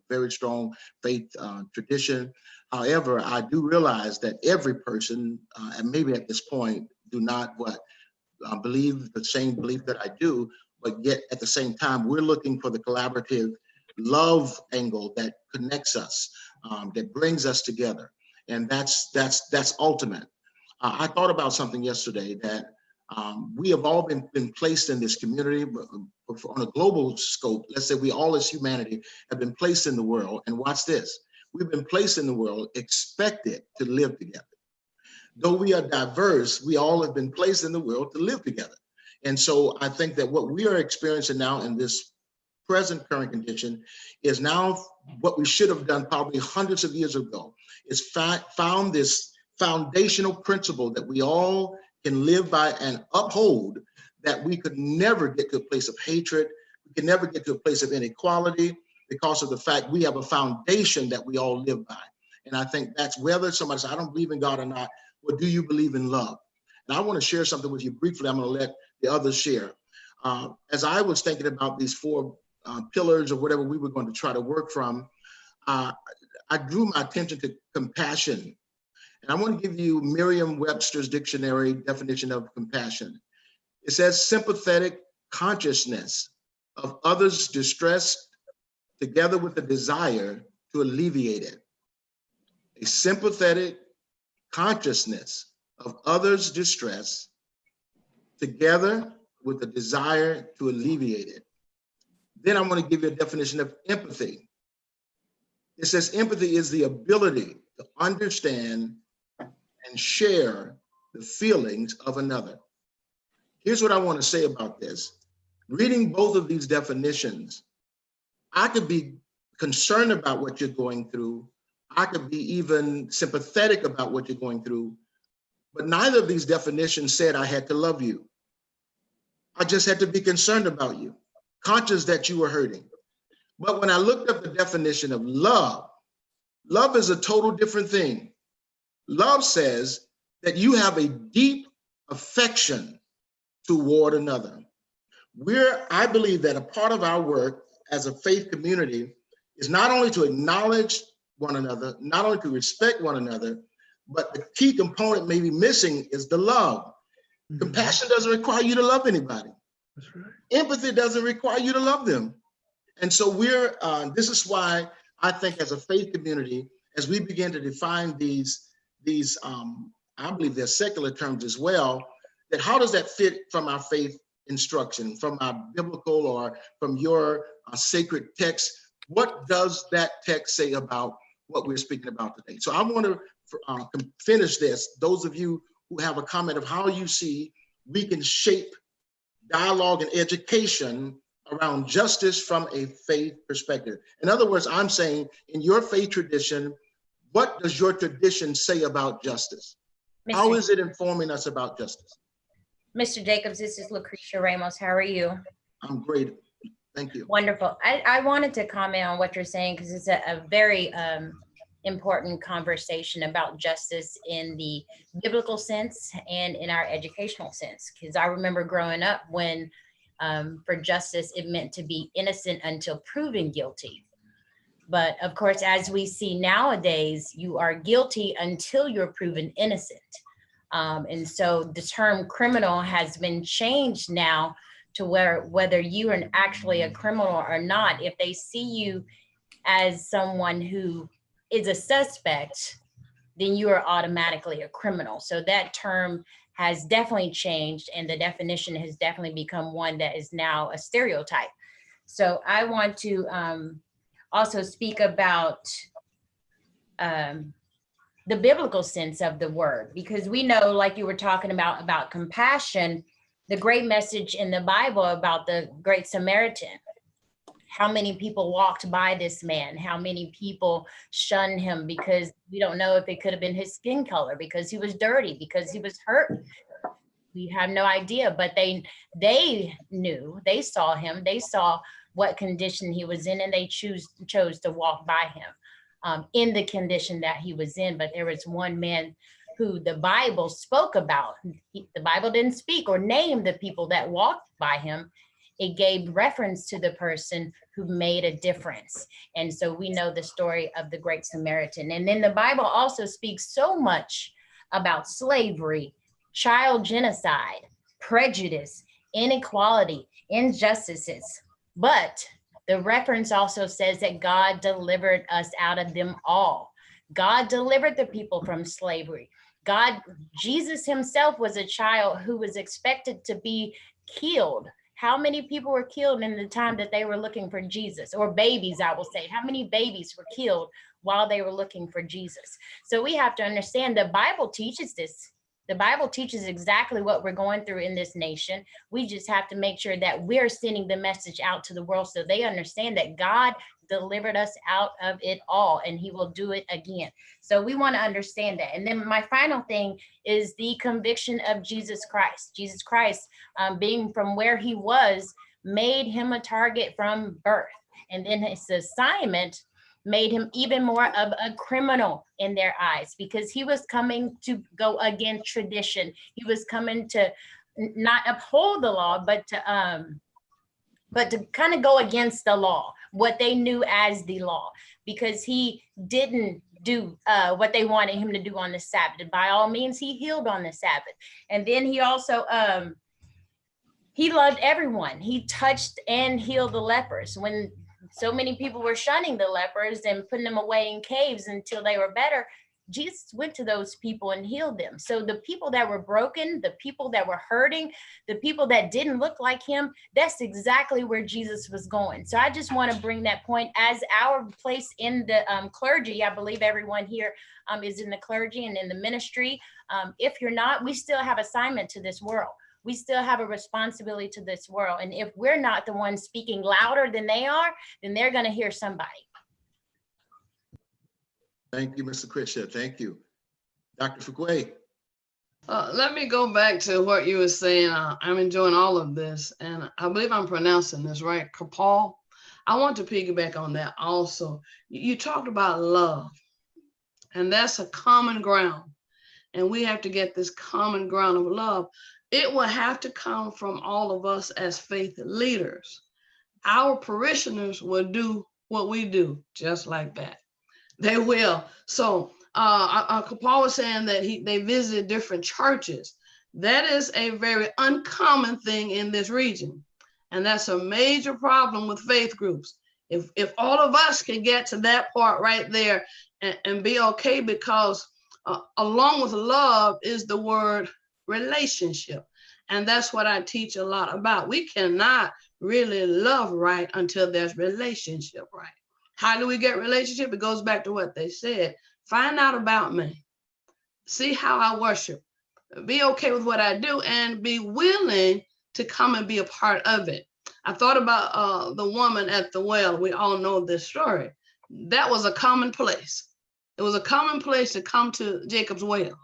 very strong faith tradition. However, I do realize that every person, and maybe at this point, do not believe the same belief that I do, but yet at the same time, we're looking for the collaborative love angle that connects us, that brings us together. And that's ultimate. I thought about something yesterday, that we have all been placed in this community, but on a global scope. Let's say we all as humanity have been placed in the world, and watch this. We've been placed in the world expected to live together. Though we are diverse, we all have been placed in the world to live together. And so I think that what we are experiencing now in this present current condition is now what we should have done probably hundreds of years ago, is found this foundational principle that we all can live by and uphold, that we could never get to a place of hatred. We can never get to a place of inequality, because of the fact we have a foundation that we all live by. And I think that's whether somebody says, I don't believe in God or not, well, do you believe in love? And I want to share something with you briefly. I'm going to let the others share. As I was thinking about these four pillars or whatever we were going to try to work from, I drew my attention to compassion. And I want to give you Merriam-Webster's dictionary definition of compassion. It says sympathetic consciousness of others' distress together with the desire to alleviate it. A sympathetic consciousness of others' distress together with the desire to alleviate it. Then I want to give you a definition of empathy. It says empathy is the ability to understand and share the feelings of another. Here's what I want to say about this. Reading both of these definitions, I could be concerned about what you're going through. I could be even sympathetic about what you're going through, but neither of these definitions said I had to love you. I just had to be concerned about you, conscious that you were hurting. But when I looked up the definition of love, love is a total different thing. Love says that you have a deep affection toward another. I believe that a part of our work as a faith community is not only to acknowledge one another, not only to respect one another, but the key component maybe missing is the love. Mm-hmm. Compassion doesn't require you to love anybody. That's right. Empathy doesn't require you to love them. And so this is why I think as a faith community, as we begin to define these I believe they're secular terms as well, that how does that fit from our faith instruction, from our biblical or from your sacred text? What does that text say about what we're speaking about today? So I want to finish this. Those of you who have a comment of how you see we can shape dialogue and education around justice from a faith perspective. In other words, I'm saying in your faith tradition, what does your tradition say about justice? How is it informing us about justice? Mr. Jacobs, this is Lucretia Ramos. How are you? I'm great. Thank you. Wonderful. I wanted to comment on what you're saying because it's a very important conversation about justice in the biblical sense and in our educational sense. Because I remember growing up when for justice, it meant to be innocent until proven guilty. But of course, as we see nowadays, you are guilty until you're proven innocent. And so the term criminal has been changed now to whether you are actually a criminal or not, if they see you as someone who is a suspect, then you are automatically a criminal. So that term has definitely changed, and the definition has definitely become one that is now a stereotype. So I want to also speak about the biblical sense of the word, because we know, like you were talking about compassion, the great message in the Bible about the Great Samaritan. how many people walked by this man, how many people shunned him, because we don't know if it could have been his skin color, because he was dirty, because he was hurt. We have no idea, but they knew, they saw him, they saw what condition he was in, and they chose to walk by him in the condition that he was in. But there was one man who the Bible spoke about. The Bible didn't speak or name the people that walked by him. It gave reference to the person who made a difference. And so we know the story of the Great Samaritan. And then the Bible also speaks so much about slavery, child genocide, prejudice, inequality, injustices. But the reference also says that God delivered us out of them all. God delivered the people from slavery. Jesus himself was a child who was expected to be killed. How many people were killed in the time that they were looking for Jesus? Or babies, I will say. How many babies were killed while they were looking for Jesus? So we have to understand the Bible teaches this. The Bible teaches exactly what we're going through in this nation. We just have to make sure that we're sending the message out to the world so they understand that God delivered us out of it all, and he will do it again. So we want to understand that. And then my final thing is the conviction of Jesus Christ. Jesus Christ, being from where he was, made him a target from birth. And then his assignment made him even more of a criminal in their eyes, because he was coming to go against tradition. He was coming to not uphold the law, but to kind of go against the law, what they knew as the law, because he didn't do what they wanted him to do on the Sabbath. And by all means, he healed on the Sabbath. And then he also, he loved everyone. He touched and healed the lepers. When so many people were shunning the lepers and putting them away in caves until they were better, Jesus went to those people and healed them. So the people that were broken, the people that were hurting, the people that didn't look like him, that's exactly where Jesus was going. So I just want to bring that point as our place in the clergy. I believe everyone here is in the clergy and in the ministry. If you're not, we still have assignment to this world. We still have a responsibility to this world. And if we're not the ones speaking louder than they are, then they're going to hear somebody. Thank you, Mr. Christian. Thank you. Dr. Fuquay. Let me go back to what you were saying. I'm enjoying all of this, and I believe I'm pronouncing this right, Kapal. I want to piggyback on that also. You talked about love, and that's a common ground, and we have to get this common ground of love. It will have to come from all of us as faith leaders. Our parishioners will do what we do, just like that. They will. So Kapal was saying that they visited different churches. That is a very uncommon thing in this region. And that's a major problem with faith groups. If all of us can get to that part right there and be okay, because along with love is the word relationship. And that's what I teach a lot about. We cannot really love right until there's relationship right. How do we get relationship? It goes back to what they said. Find out about me. See how I worship. Be okay with what I do and be willing to come and be a part of it. I thought about the woman at the well. We all know this story. That was a common place. It was a common place to come to Jacob's well.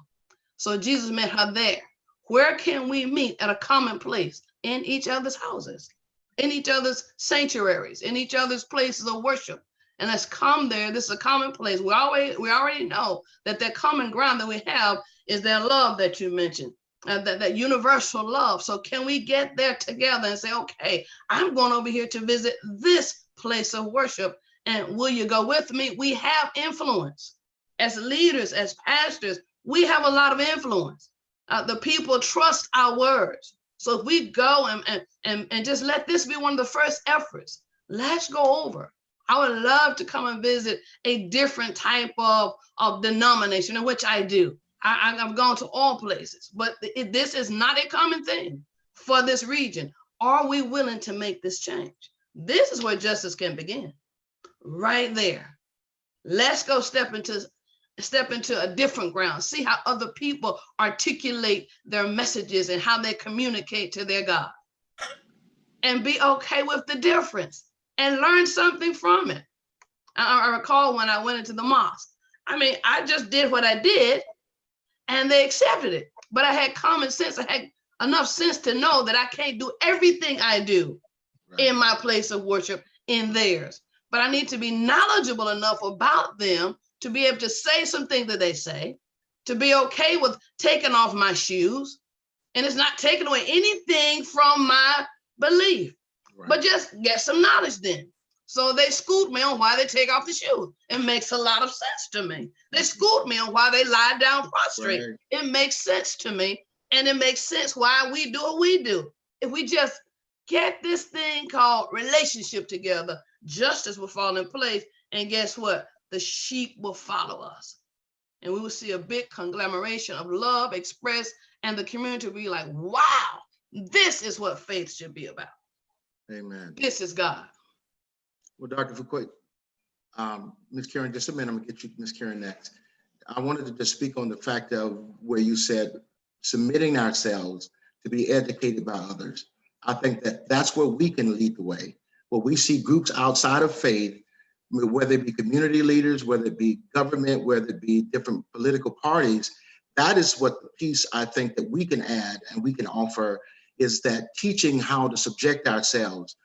So Jesus met her there. Where can we meet at a common place? In each other's houses, in each other's sanctuaries, in each other's places of worship. And let's come there. This is a common place. We already know that common ground that we have is that love that you mentioned, that universal love. So can we get there together and say, okay, I'm going over here to visit this place of worship, and will you go with me? We have influence. As leaders, as pastors, we have a lot of influence. The people trust our words. So if we go and just let this be one of the first efforts, let's go over. I would love to come and visit a different type of denomination, in which I do. I've gone to all places, but this is not a common thing for this region. Are we willing to make this change? This is where justice can begin, right there. Let's go step into a different ground, see how other people articulate their messages and how they communicate to their God. And be okay with the difference. and learn something from it. I recall when I went into the mosque. I mean, I just did what I did and they accepted it. But I had common sense. I had enough sense to know that I can't do everything I do in my place of worship in theirs. But I need to be knowledgeable enough about them to be able to say something that they say, to be okay with taking off my shoes. And it's not taking away anything from my belief, but just get some knowledge then. So they schooled me on why they take off the shoes. It makes a lot of sense to me. They schooled me on why they lie down prostrate. It makes sense to me. And it makes sense why we do what we do. If we just get this thing called relationship together, justice will fall in place. And guess what? The sheep will follow us. And we will see a big conglomeration of love expressed, and the community will be like, wow, this is what faith should be about. Amen. This is God. Well, Dr. Fuqua, Ms. Karen, just a minute, I'm gonna get you Ms. Karen next. I wanted to just speak on the fact of where you said submitting ourselves to be educated by others. I think that that's where we can lead the way. Where we see groups outside of faith, whether it be community leaders, whether it be government, whether it be different political parties, that is what the piece I think that we can add and we can offer, is that teaching how to subject ourselves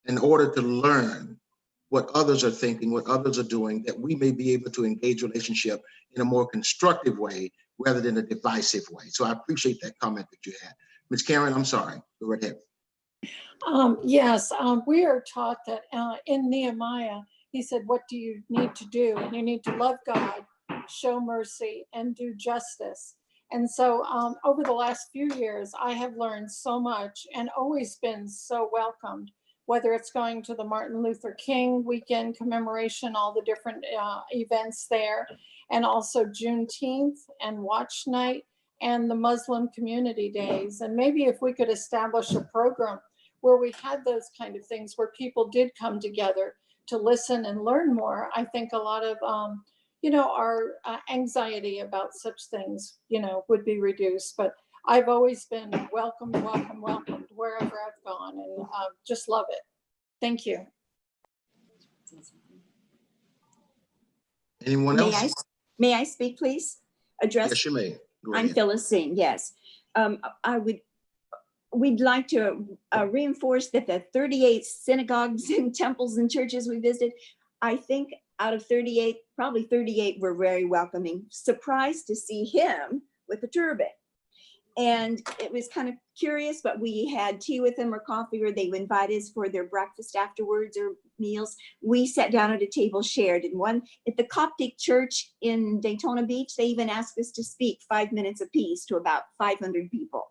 in order to learn what others are thinking, what others are doing, that we may be able to engage relationship in a more constructive way rather than a divisive way. So I appreciate that comment that you had. Ms. Karen, I'm sorry, go right ahead. Yes, we are taught that in Nehemiah, he said, what do you need to do? You need to love God, show mercy, and do justice. And so over the last few years, I have learned so much and always been so welcomed, whether it's going to the Martin Luther King weekend commemoration, all the different events there, and also Juneteenth and Watch Night and the Muslim Community Days. And maybe if we could establish a program where we had those kind of things, where people did come together to listen and learn more, I think a lot of, our anxiety about such things, would be reduced. But I've always been welcomed wherever I've gone, and just love it. Thank you. Anyone else? May I speak, please? Yes, you may. I'm Phyllis Singh, yes. We'd like to reinforce that the 38 synagogues and temples and churches we visited, I think out of 38, probably 38 were very welcoming. Surprised to see him with a turban. And it was kind of curious, but we had tea with them or coffee, or they would invite us for their breakfast afterwards or meals. We sat down at a table shared, and one at the Coptic church in Daytona Beach, they even asked us to speak 5 minutes apiece to about 500 people,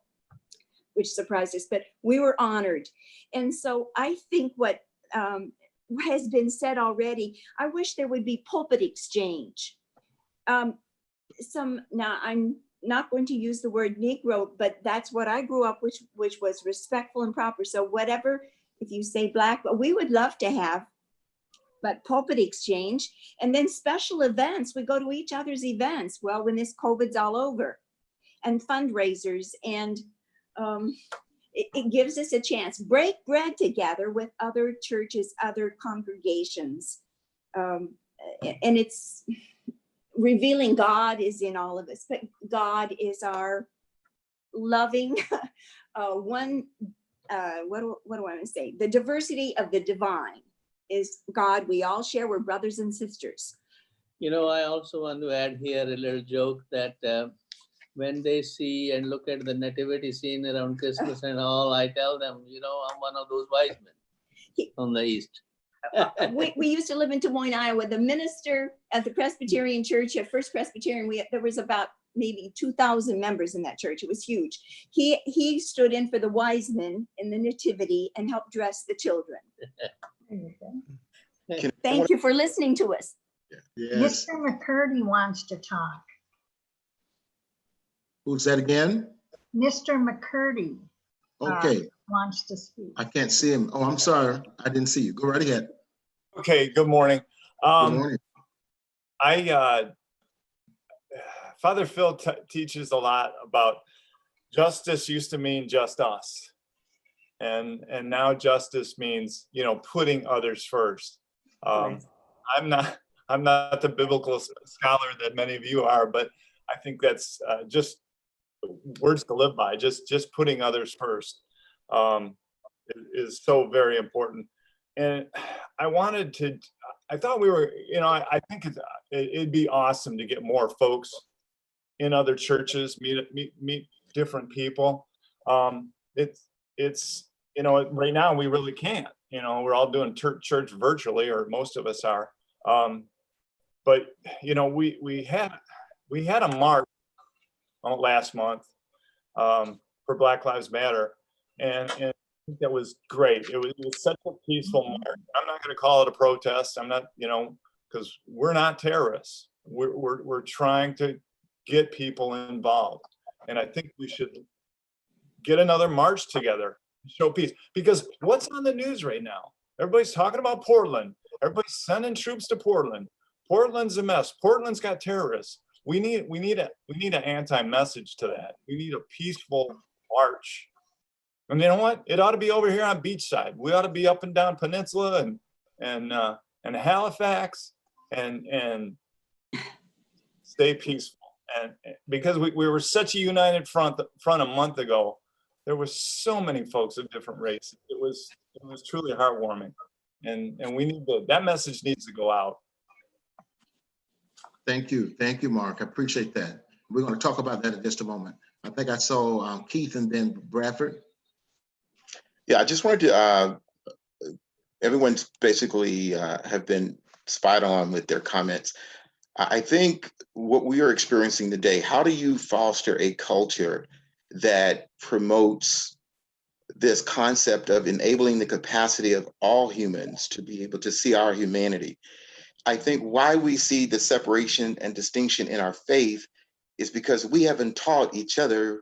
which surprised us, but we were honored. And so I think what has been said already, I wish there would be pulpit exchange. Now I'm not going to use the word Negro, but that's what I grew up with, which was respectful and proper. So whatever, if you say Black, but we would love to have, but pulpit exchange. And then special events, we go to each other's events. Well, when this COVID's all over, and fundraisers, and it gives us a chance, break bread together with other churches, other congregations. And it's revealing God is in all of us, but God is our loving one. What do I want to say? The diversity of the divine is God. We all share. We're brothers and sisters. I also want to add here a little joke that when they see and look at the nativity scene around Christmas and all, I tell them, I'm one of those wise men from the East. We used to live in Des Moines, Iowa. The minister at the Presbyterian Church, at First Presbyterian, there was about maybe 2,000 members in that church. It was huge. He stood in for the wise men in the nativity and helped dress the children. Thank you for listening to us. Yes. Mr. McCurdy wants to talk. Who's that again? Mr. McCurdy. Okay. Wants to speak. I can't see him. Oh, I'm sorry. I didn't see you. Go right ahead. Okay, good morning. Good morning. Father Phil teaches a lot about justice used to mean just us. And now justice means, putting others first. Right. I'm not the biblical scholar that many of you are, but I think that's just words to live by. Just putting others first is so very important. And I thought we were, I think it'd be awesome to get more folks in other churches, meet different people. It's right now we really can't. We're all doing church virtually, or most of us are. But we had a march last month for Black Lives Matter, and I think that was great. It was such a peaceful march. I'm not going to call it a protest. I'm not, because we're not terrorists. We're trying to get people involved, and I think we should get another march together, show peace. Because what's on the news right now? Everybody's talking about Portland. Everybody's sending troops to Portland. Portland's a mess. Portland's got terrorists. We need an anti-message to that. We need a peaceful march. And you know what? It ought to be over here on Beachside. We ought to be up and down Peninsula and Halifax and stay peaceful. And because we were such a united front a month ago, there were so many folks of different races. It was truly heartwarming, and we need that message needs to go out. Thank you, Mark. I appreciate that. We're going to talk about that in just a moment. I think I saw Keith and then Bradford. Yeah, I just wanted to. Everyone's basically have been spot on with their comments. I think what we are experiencing today, how do you foster a culture that promotes this concept of enabling the capacity of all humans to be able to see our humanity? I think why we see the separation and distinction in our faith is because we haven't taught each other.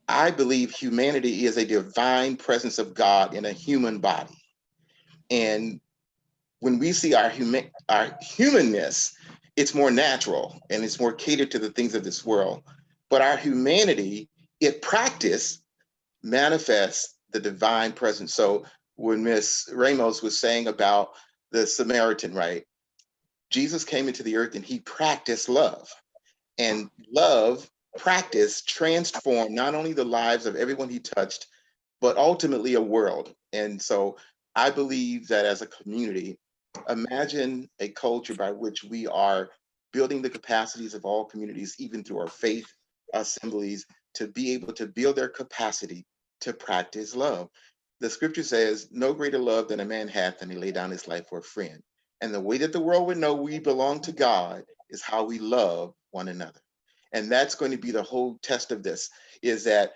I believe humanity is a divine presence of God in a human body. And when we see our humanness, it's more natural and it's more catered to the things of this world. But our humanity, if practiced, manifests the divine presence. So when Miss Ramos was saying about the Samaritan, right? Jesus came into the earth and he practiced love. And love, practice, transformed not only the lives of everyone he touched, but ultimately a world. And so I believe that as a community, imagine a culture by which we are building the capacities of all communities, even through our faith assemblies, to be able to build their capacity to practice love. The scripture says, no greater love than a man hath than he lay down his life for a friend. And the way that the world would know we belong to God is how we love one another. And that's going to be the whole test of this, is that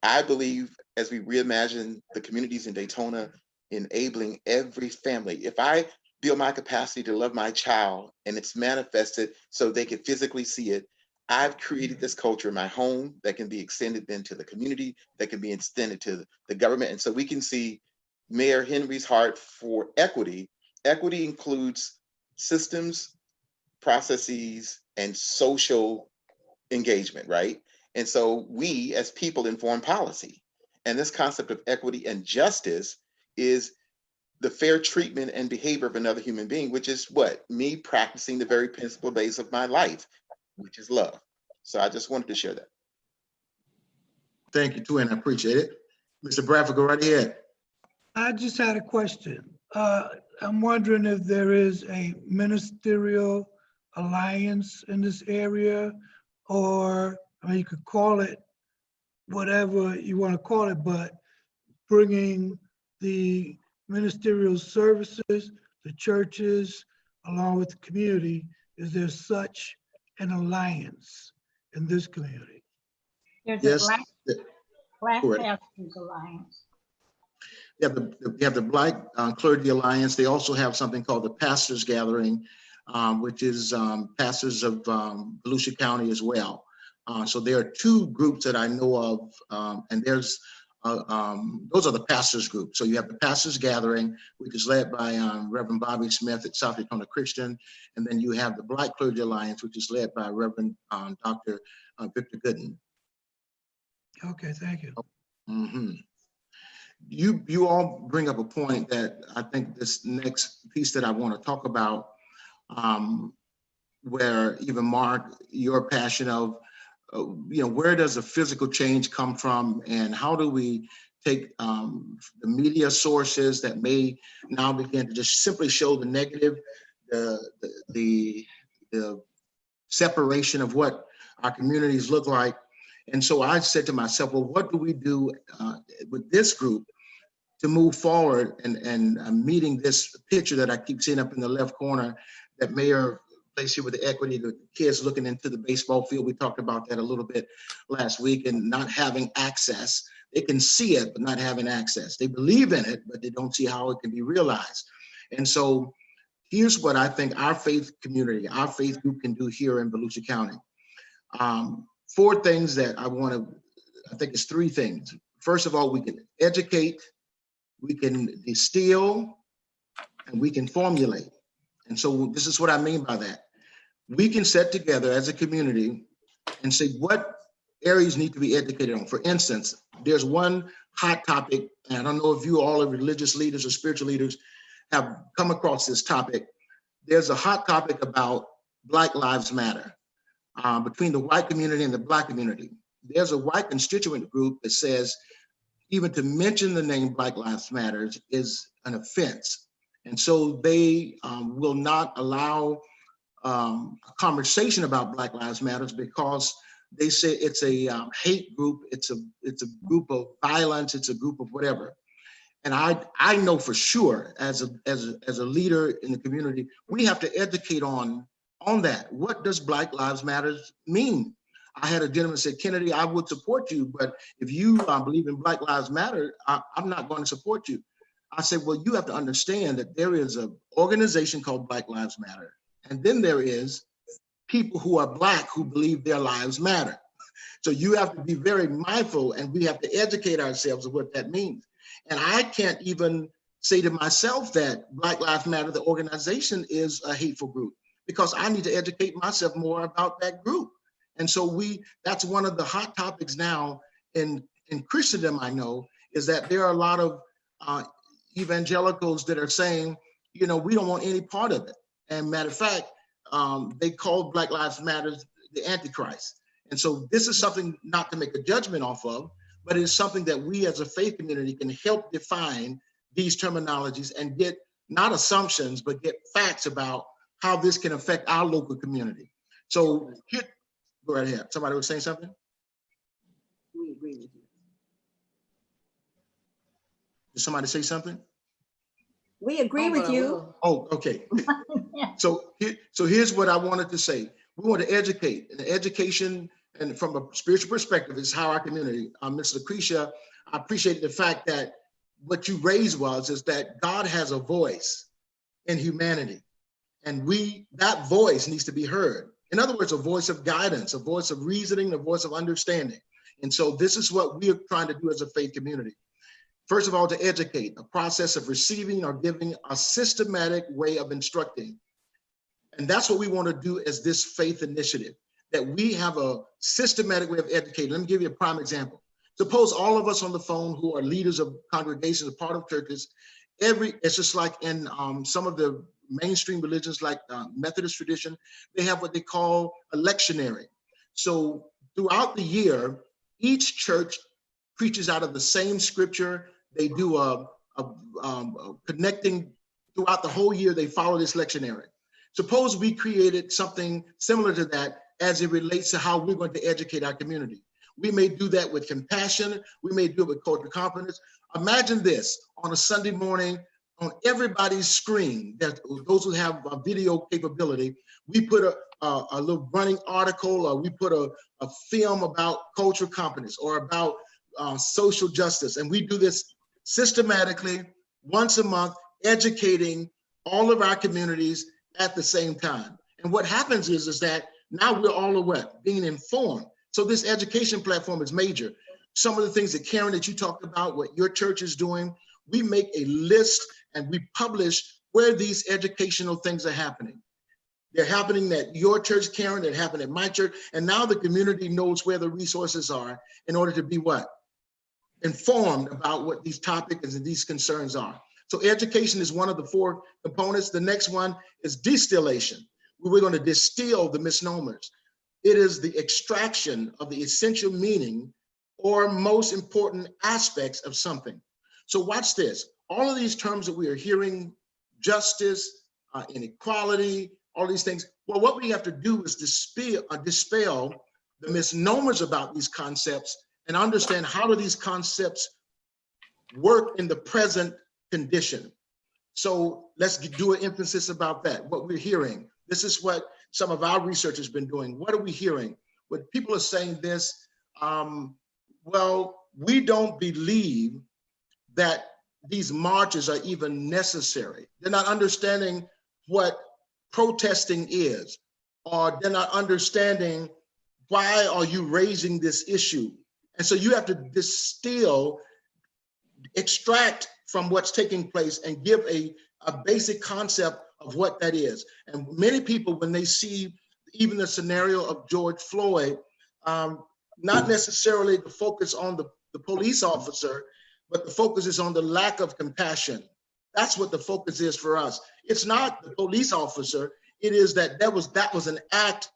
I believe as we reimagine the communities in Daytona, enabling every family, if I build my capacity to love my child and it's manifested so they can physically see it, I've created this culture in my home that can be extended then to the community, that can be extended to the government. And so we can see Mayor Henry's heart for equity. Equity includes systems, processes, and social engagement, right? And so we as people inform policy. And this concept of equity and justice is the fair treatment and behavior of another human being, which is what? Me practicing the very principle base of my life, which is love. So I just wanted to share that. Thank you, Twin. I appreciate it. Mr. Bradford, go right ahead. I just had a question. I'm wondering if there is a ministerial alliance in this area, or I mean, you could call it whatever you want to call it, but bringing the ministerial services, the churches, along with the community, is there such an alliance in this community? There's Yes. a Black Correct. Pastors Alliance. You have the Black Clergy Alliance. They also have something called the Pastors Gathering, which is pastors of Volusia County as well. So there are two groups that I know of, and there's those are the pastors group. So you have the Pastors Gathering, which is led by Reverend Bobby Smith at South Daytona Christian, and then you have the Black Clergy Alliance, which is led by Reverend Dr. Victor Gooden. Okay, thank you. Mm-hmm. You all bring up a point that I think this next piece that I want to talk about, where even Mark, your passion of, where does the physical change come from, and how do we take the media sources that may now begin to just simply show the negative, the separation of what our communities look like. And so I said to myself, well, what do we do with this group to move forward and meeting this picture that I keep seeing up in the left corner that Mayor placed here with the equity, the kids looking into the baseball field. We talked about that a little bit last week, and not having access. They can see it, but not having access. They believe in it, but they don't see how it can be realized. And so here's what I think our faith community, our faith group can do here in Volusia County. 4 things that I think it's 3 things. First of all, we can educate, we can distill, and we can formulate. And so this is what I mean by that. We can sit together as a community and say what areas need to be educated on. For instance, there's one hot topic, and I don't know if you all are religious leaders or spiritual leaders have come across this topic. There's a hot topic about Black Lives Matter between the white community and the Black community. There's a white constituent group that says even to mention the name Black Lives Matter is an offense. And so they will not allow a conversation about Black Lives Matter because they say it's a hate group, it's a group of violence, it's a group of whatever. And I know for sure as a leader in the community, we have to educate on that. What does Black Lives Matter mean? I had a gentleman say, Kennedy, I would support you, but if you believe in Black Lives Matter, I'm not going to support you. I said, well, you have to understand that there is an organization called Black Lives Matter. And then there is people who are Black who believe their lives matter. So you have to be very mindful, and we have to educate ourselves of what that means. And I can't even say to myself that Black Lives Matter, the organization, is a hateful group, because I need to educate myself more about that group. And so that's one of the hot topics now in Christendom, I know, is that there are a lot of evangelicals that are saying, we don't want any part of it. And matter of fact, they call Black Lives Matter the Antichrist. And so this is something not to make a judgment off of, but it's something that we as a faith community can help define these terminologies and get not assumptions, but get facts about how this can affect our local community. So here, go right ahead. Somebody was saying something? We agree with you. Did somebody say something? We agree with you. Oh, okay. So here's what I wanted to say. We want to educate, and education, and from a spiritual perspective, is how our community, Ms. Lucretia, I appreciated the fact that what you raised is that God has a voice in humanity, and that voice needs to be heard. In other words, a voice of guidance, a voice of reasoning, a voice of understanding. And so this is what we are trying to do as a faith community. First of all, to educate, a process of receiving or giving a systematic way of instructing. And that's what we want to do as this faith initiative, that we have a systematic way of educating. Let me give you a prime example. Suppose all of us on the phone who are leaders of congregations, a part of churches, it's just like in some of the mainstream religions like Methodist tradition, they have what they call a lectionary. So throughout the year, each church preaches out of the same scripture. They do a connecting throughout the whole year. They follow this lectionary. Suppose we created something similar to that as it relates to how we're going to educate our community. We may do that with compassion. We may do it with cultural competence. Imagine this, on a Sunday morning, on everybody's screen, that those who have a video capability, we put a little running article, or we put a film about cultural competence or about social justice. And we do this systematically once a month, educating all of our communities at the same time. And what happens is that now we're all aware, being informed. So this education platform is major. Some of the things that Karen, that you talked about, what your church is doing, we make a list and we publish where these educational things are happening. They're happening at your church, Karen, they're happening at my church. And now the community knows where the resources are in order to be what? informed about what these topics and these concerns are. So education is one of the 4 components. The next one is distillation. We're going to distill the misnomers. It is the extraction of the essential meaning or most important aspects of something. So watch this. All of these terms that we are hearing, justice, inequality, all these things, well, what we have to do is dispel the misnomers about these concepts and understand how do these concepts work in the present condition. So let's do an emphasis about that, what we're hearing. This is what some of our research has been doing. What are we hearing? When people are saying this, well, we don't believe that these marches are even necessary. They're not understanding what protesting is, or they're not understanding why are you raising this issue. And so you have to distill, extract from what's taking place and give a basic concept of what that is. And many people, when they see even the scenario of George Floyd, not necessarily the focus on the police officer, but the focus is on the lack of compassion. That's what the focus is for us. It's not the police officer. It is that was an act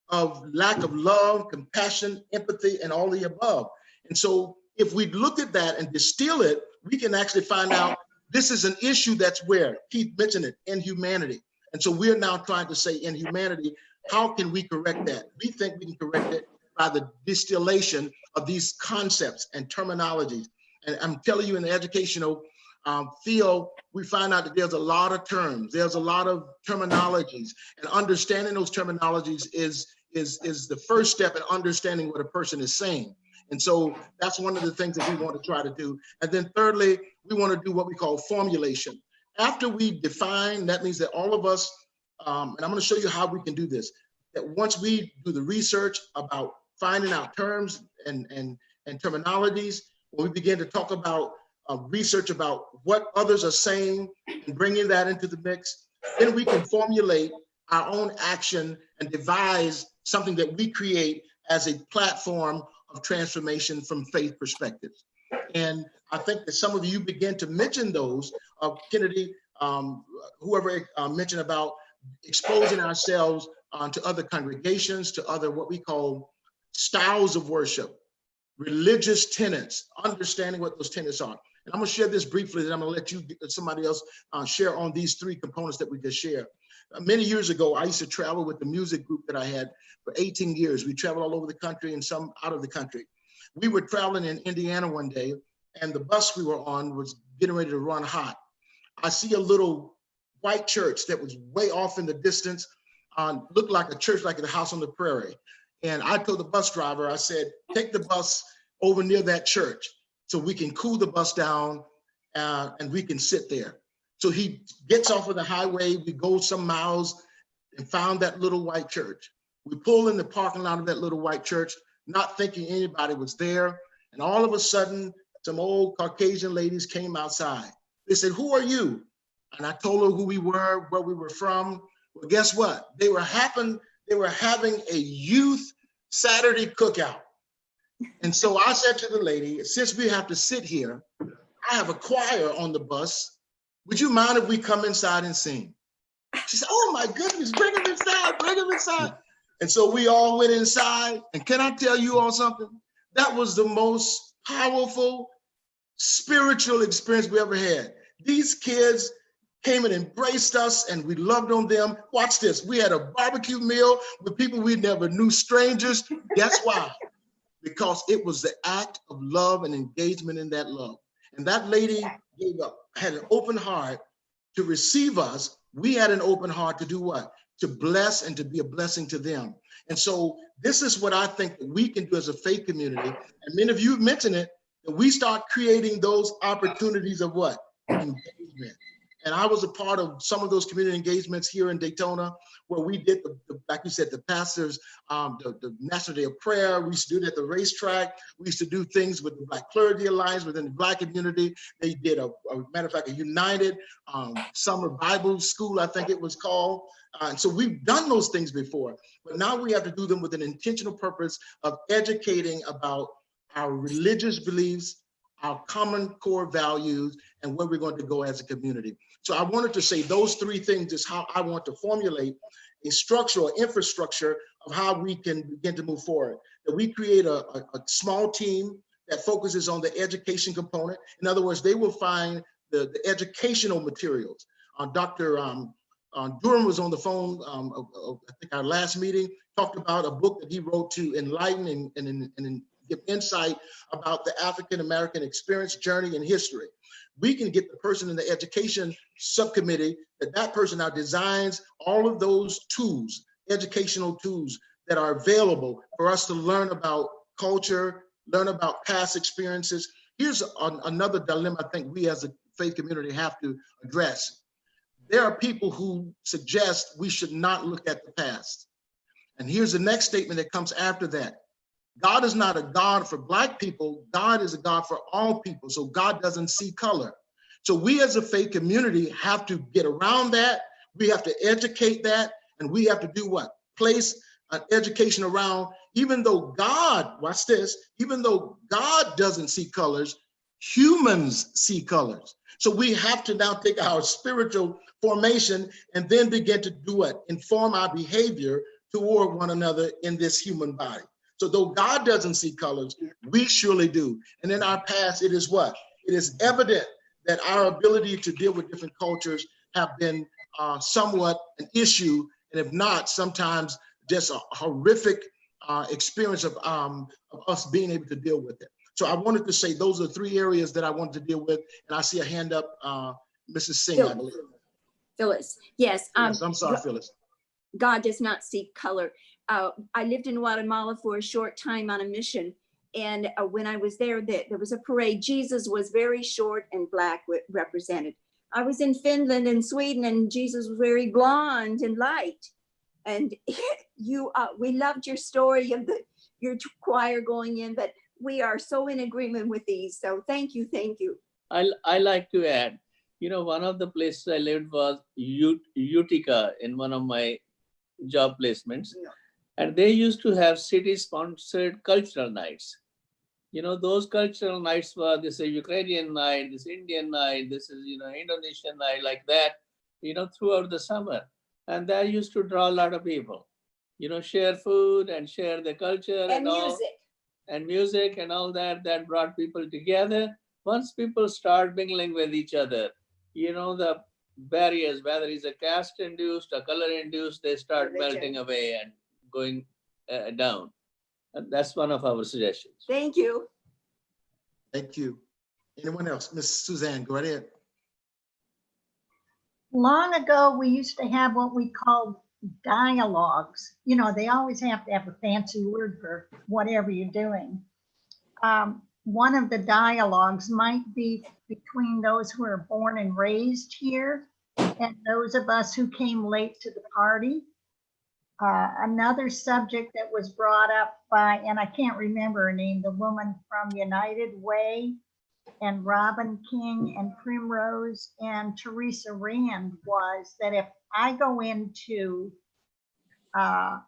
of lack of love, compassion, empathy, and all the above. And so if we look at that and distill it, we can actually find out this is an issue that's where, Keith mentioned it, inhumanity. And so we're now trying to say inhumanity, how can we correct that? We think we can correct it by the distillation of these concepts and terminologies. And I'm telling you, in the educational field, we find out that there's a lot of terms, there's a lot of terminologies, and understanding those terminologies is the first step in understanding what a person is saying. And so that's one of the things that we want to try to do. And then thirdly, we want to do what we call formulation. After we define, that means that all of us, and I'm going to show you how we can do this, that once we do the research about finding out terms and terminologies, when we begin to talk about research about what others are saying and bringing that into the mix, then we can formulate our own action and devise something that we create as a platform of transformation from faith perspectives. And I think that some of you begin to mention those, Kennedy, whoever mentioned about exposing ourselves to other congregations, to other what we call styles of worship, religious tenets, understanding what those tenets are. And I'm gonna share this briefly, then I'm gonna let you, somebody else share on these 3 components that we just shared. Many years ago, I used to travel with the music group that I had for 18 years. We traveled all over the country and some out of the country. We were traveling in Indiana one day, and the bus we were on was getting ready to run hot. I see a little white church that was way off in the distance, looked like a church like a house on the prairie. And I told the bus driver, I said, take the bus over near that church so we can cool the bus down and we can sit there. So he gets off of the highway, we go some miles and found that little white church. We pull in the parking lot of that little white church, not thinking anybody was there. And all of a sudden, some old Caucasian ladies came outside. They said, who are you? And I told her who we were, where we were from. Well, guess what? They were having a youth Saturday cookout. And so I said to the lady, since we have to sit here, I have a choir on the bus. Would you mind if we come inside and sing? She said, oh my goodness, bring them inside, bring them inside. And so we all went inside. And can I tell you all something? That was the most powerful spiritual experience we ever had. These kids came and embraced us and we loved on them. Watch this, we had a barbecue meal with people we never knew, strangers. Guess why? Because it was the act of love and engagement in that love. And that lady gave up, had an open heart to receive us. We had an open heart to do what? To bless and to be a blessing to them. And so this is what I think that we can do as a faith community. And many of you have mentioned it, that we start creating those opportunities of what? Engagement. And I was a part of some of those community engagements here in Daytona, where we did, like you said, the pastors, the National Day of Prayer. We used to do it at the racetrack. We used to do things with the Black Clergy Alliance within the Black community. They did, a matter of fact, a United Summer Bible School, I think it was called. And so we've done those things before, but now we have to do them with an intentional purpose of educating about our religious beliefs, our common core values, and where we're going to go as a community. So I wanted to say those three things is how I want to formulate a structure or infrastructure of how we can begin to move forward. That we create a small team that focuses on the education component. In other words, they will find the educational materials. Dr. Durham was on the phone, I think our last meeting, talked about a book that he wrote to enlighten and give insight about the African-American experience, journey, and history. We can get the person in the education subcommittee, that person now designs all of those tools, educational tools that are available for us to learn about culture, learn about past experiences. Here's another dilemma I think we as a faith community have to address. There are people who suggest we should not look at the past. And here's the next statement that comes after that. God is not a God for Black people. God is a God for all people. So God doesn't see color. So we as a faith community have to get around that. We have to educate that. And we have to do what? Place an education around, even though God, watch this, even though God doesn't see colors, humans see colors. So we have to now take our spiritual formation and then begin to do what? Inform our behavior toward one another in this human body. So though God doesn't see colors, we surely do. And in our past, it is what? It is evident that our ability to deal with different cultures have been somewhat an issue, and if not, sometimes just a horrific experience of us being able to deal with it. So I wanted to say those are three areas that I wanted to deal with. And I see a hand up, Mrs. Singh, I believe. Phyllis, yes. Yes, I'm sorry, Phyllis. God does not see color. I lived in Guatemala for a short time on a mission. And when I was there, there was a parade. Jesus was very short and Black represented. I was in Finland and Sweden, and Jesus was very blonde and light. And we loved your story of your choir going in, but we are so in agreement with these. So thank you, thank you. I like to add, one of the places I lived was Utica in one of my job placements. Yeah. And they used to have city-sponsored cultural nights. Those cultural nights were, this is a Ukrainian night, this Indian night, this is, Indonesian night, like that, throughout the summer. And that used to draw a lot of people, share food and share the culture and music. And music and all that brought people together. Once people start mingling with each other, the barriers, whether it's a caste-induced or color-induced, they start melting away and going down. And that's one of our suggestions. Thank you. Thank you. Anyone else? Miss Suzanne, go right ahead. Long ago, we used to have what we called dialogues. They always have to have a fancy word for whatever you're doing. One of the dialogues might be between those who are born and raised here and those of us who came late to the party. Another subject that was brought up by, and I can't remember her name, the woman from United Way, and Robin King and Primrose and Teresa Rand, was that if I go into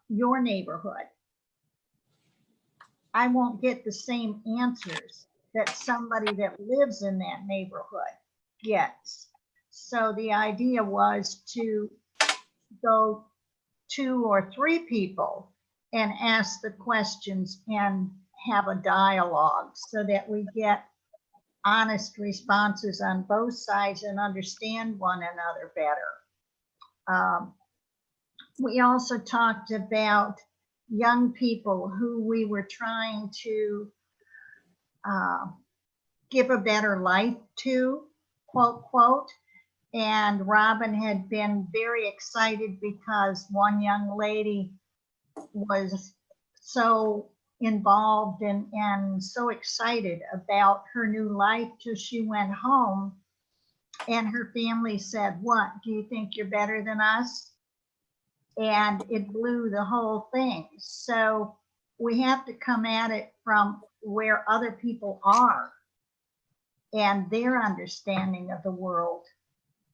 your neighborhood, I won't get the same answers that somebody that lives in that neighborhood gets. So the idea was to go 2 or 3 people and ask the questions and have a dialogue so that we get honest responses on both sides and understand one another better. We also talked about young people who we were trying to give a better life to, quote, quote. And Robin had been very excited because one young lady was so involved and so excited about her new life till she went home. And her family said, "What, do you think you're better than us?" And it blew the whole thing. So we have to come at it from where other people are and their understanding of the world,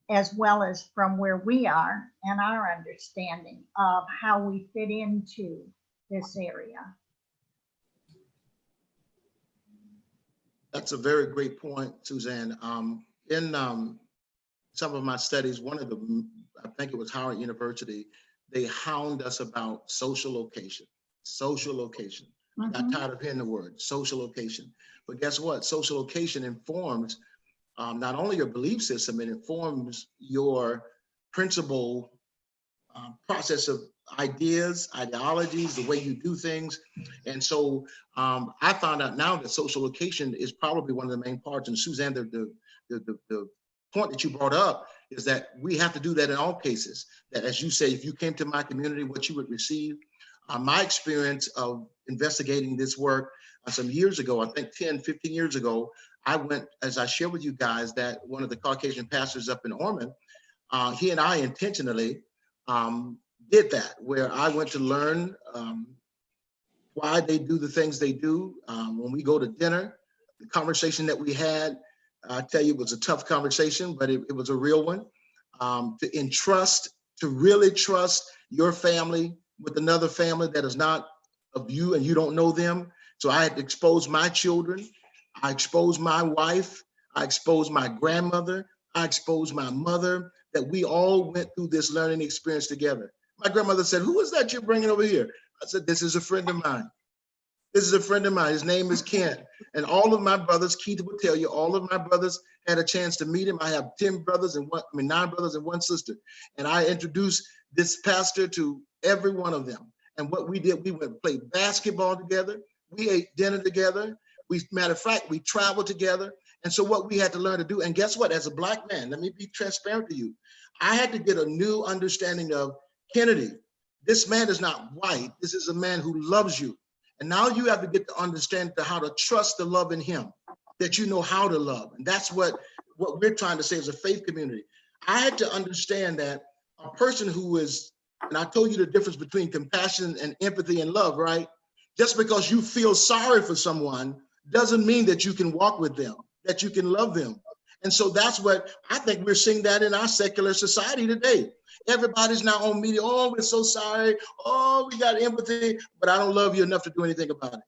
as well as from where we are and our understanding of how we fit into this area. That's a very great point, Suzanne. In some of my studies, one of the, I think it was Howard University, they hound us about social location. Social location. I got tired of hearing the word social location. But guess what? Social location informs not only your belief system, it informs your principal process of ideas, ideologies, the way you do things. And so I found out now that social location is probably one of the main parts. And Suzanne, the point that you brought up is that we have to do that in all cases. That, as you say, if you came to my community, what you would receive. My experience of investigating this work some years ago, I think 10, 15 years ago, I went, as I shared with you guys, that one of the Caucasian pastors up in Ormond, he and I intentionally did that, where I went to learn why they do the things they do. When we go to dinner, the conversation that we had, I tell you, it was a tough conversation, but it was a real one. To really trust your family with another family that is not of you and you don't know them. So I had to expose my children. I exposed my wife. I exposed my grandmother. I exposed my mother, that we all went through this learning experience together. My grandmother said, "Who is that you're bringing over here?" I said, "This is a friend of mine. This is a friend of mine. His name is Ken." And all of my brothers, Keith will tell you, all of my brothers had a chance to meet him. I have 9 brothers and 1 sister. And I introduced this pastor to every one of them. And what we did, we went and played basketball together. We ate dinner together. Matter of fact, we traveled together. And so what we had to learn to do, and guess what, as a Black man, let me be transparent to you. I had to get a new understanding of Kennedy. This man is not white. This is a man who loves you. And now you have to get to understand how to trust the love in him, that you know how to love. And that's what we're trying to say as a faith community. I had to understand that a person who is, and I told you the difference between compassion and empathy and love, right? Just because you feel sorry for someone doesn't mean that you can walk with them, that you can love them. And so that's what I think we're seeing that in our secular society today. Everybody's now on media. "Oh, we're so sorry. Oh, we got empathy, but I don't love you enough to do anything about it.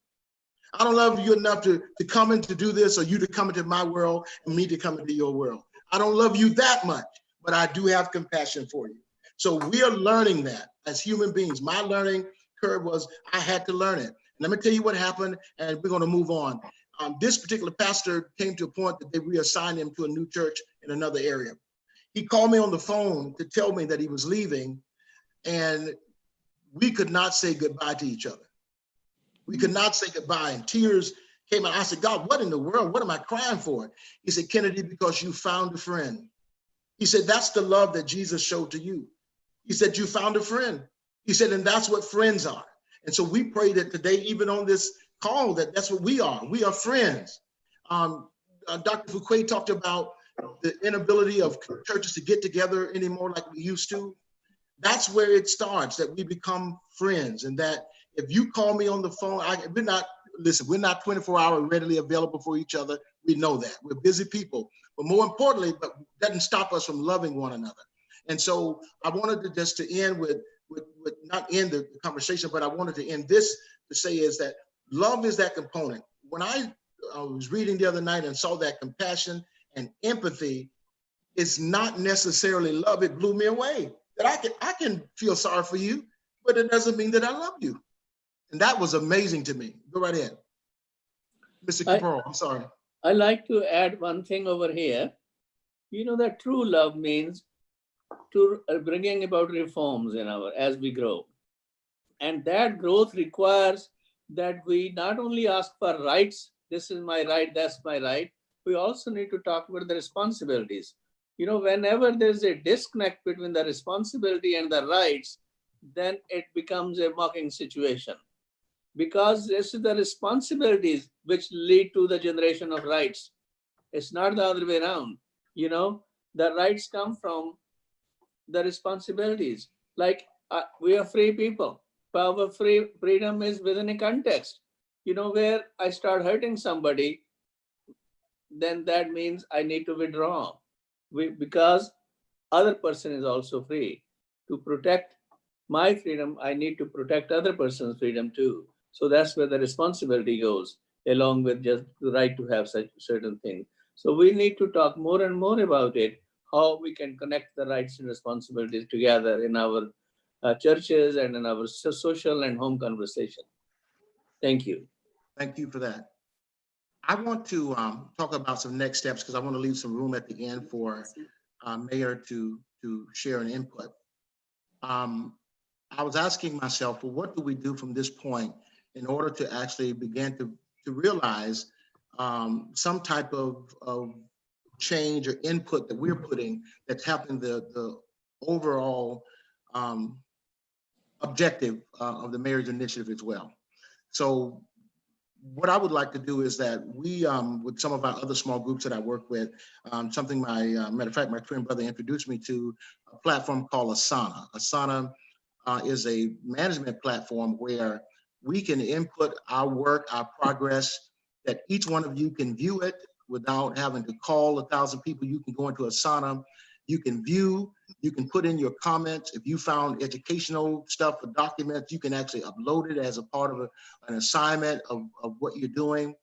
I don't love you enough to come in to do this, or you to come into my world and me to come into your world. I don't love you that much, but I do have compassion for you." So we are learning that as human beings. My learning curve was I had to learn it. And let me tell you what happened, and we're going to move on. This particular pastor came to a point that they reassigned him to a new church in another area. He called me on the phone to tell me that he was leaving, and we could not say goodbye to each other. We could not say goodbye, and tears came out. I said, "God, what in the world? What am I crying for?" He said, "Kennedy, because you found a friend." He said, "That's the love that Jesus showed to you." He said, "You found a friend." He said, "And that's what friends are." And so we pray that today, even on this call, that's what we are. We are friends. Dr. Fouquet talked about the inability of churches to get together anymore like we used to. That's where it starts, that we become friends. And that if you call me on the phone, we're not 24-hour readily available for each other. We know that. We're busy people. But more importantly, but doesn't stop us from loving one another. And so I wanted to end with not end the conversation, but I wanted to end this to say is that love is that component. When I was reading the other night and saw that compassion and empathy is not necessarily love, it blew me away. That I can feel sorry for you, but it doesn't mean that I love you. And that was amazing to me. Go right ahead. Mr. Cabral, I'm sorry. I like to add one thing over here. You know that true love means to bringing about reforms as we grow. And that growth requires that we not only ask for rights, this is my right, that's my right, we also need to talk about the responsibilities. Whenever there's a disconnect between the responsibility and the rights, then it becomes a mocking situation. Because this is the responsibilities which lead to the generation of rights. It's not the other way around. The rights come from the responsibilities. Like we are free people. Our freedom is within a context. Where I start hurting somebody, then that means I need to withdraw. Because other person is also free. To protect my freedom, I need to protect other person's freedom too. So that's where the responsibility goes. along with just the right to have such certain things. So we need to talk more and more about it, how we can connect the rights and responsibilities together in our churches and in our social and home conversation. Thank you. Thank you for that. I want to talk about some next steps because I want to leave some room at the end for Mayor to share an input. I was asking myself, well, what do we do from this point in order to actually begin to realize some type of change or input that we're putting that's helping the overall objective of the mayor's initiative as well. So what I would like to do is that we, with some of our other small groups that I work with, something matter of fact, my twin brother introduced me to a platform called Asana. Asana is a management platform where we can input our work, our progress, that each one of you can view it without having to call 1,000 people. You can go into Asana, you can view, you can put in your comments. If you found educational stuff or documents, you can actually upload it as a part of an assignment of what you're doing.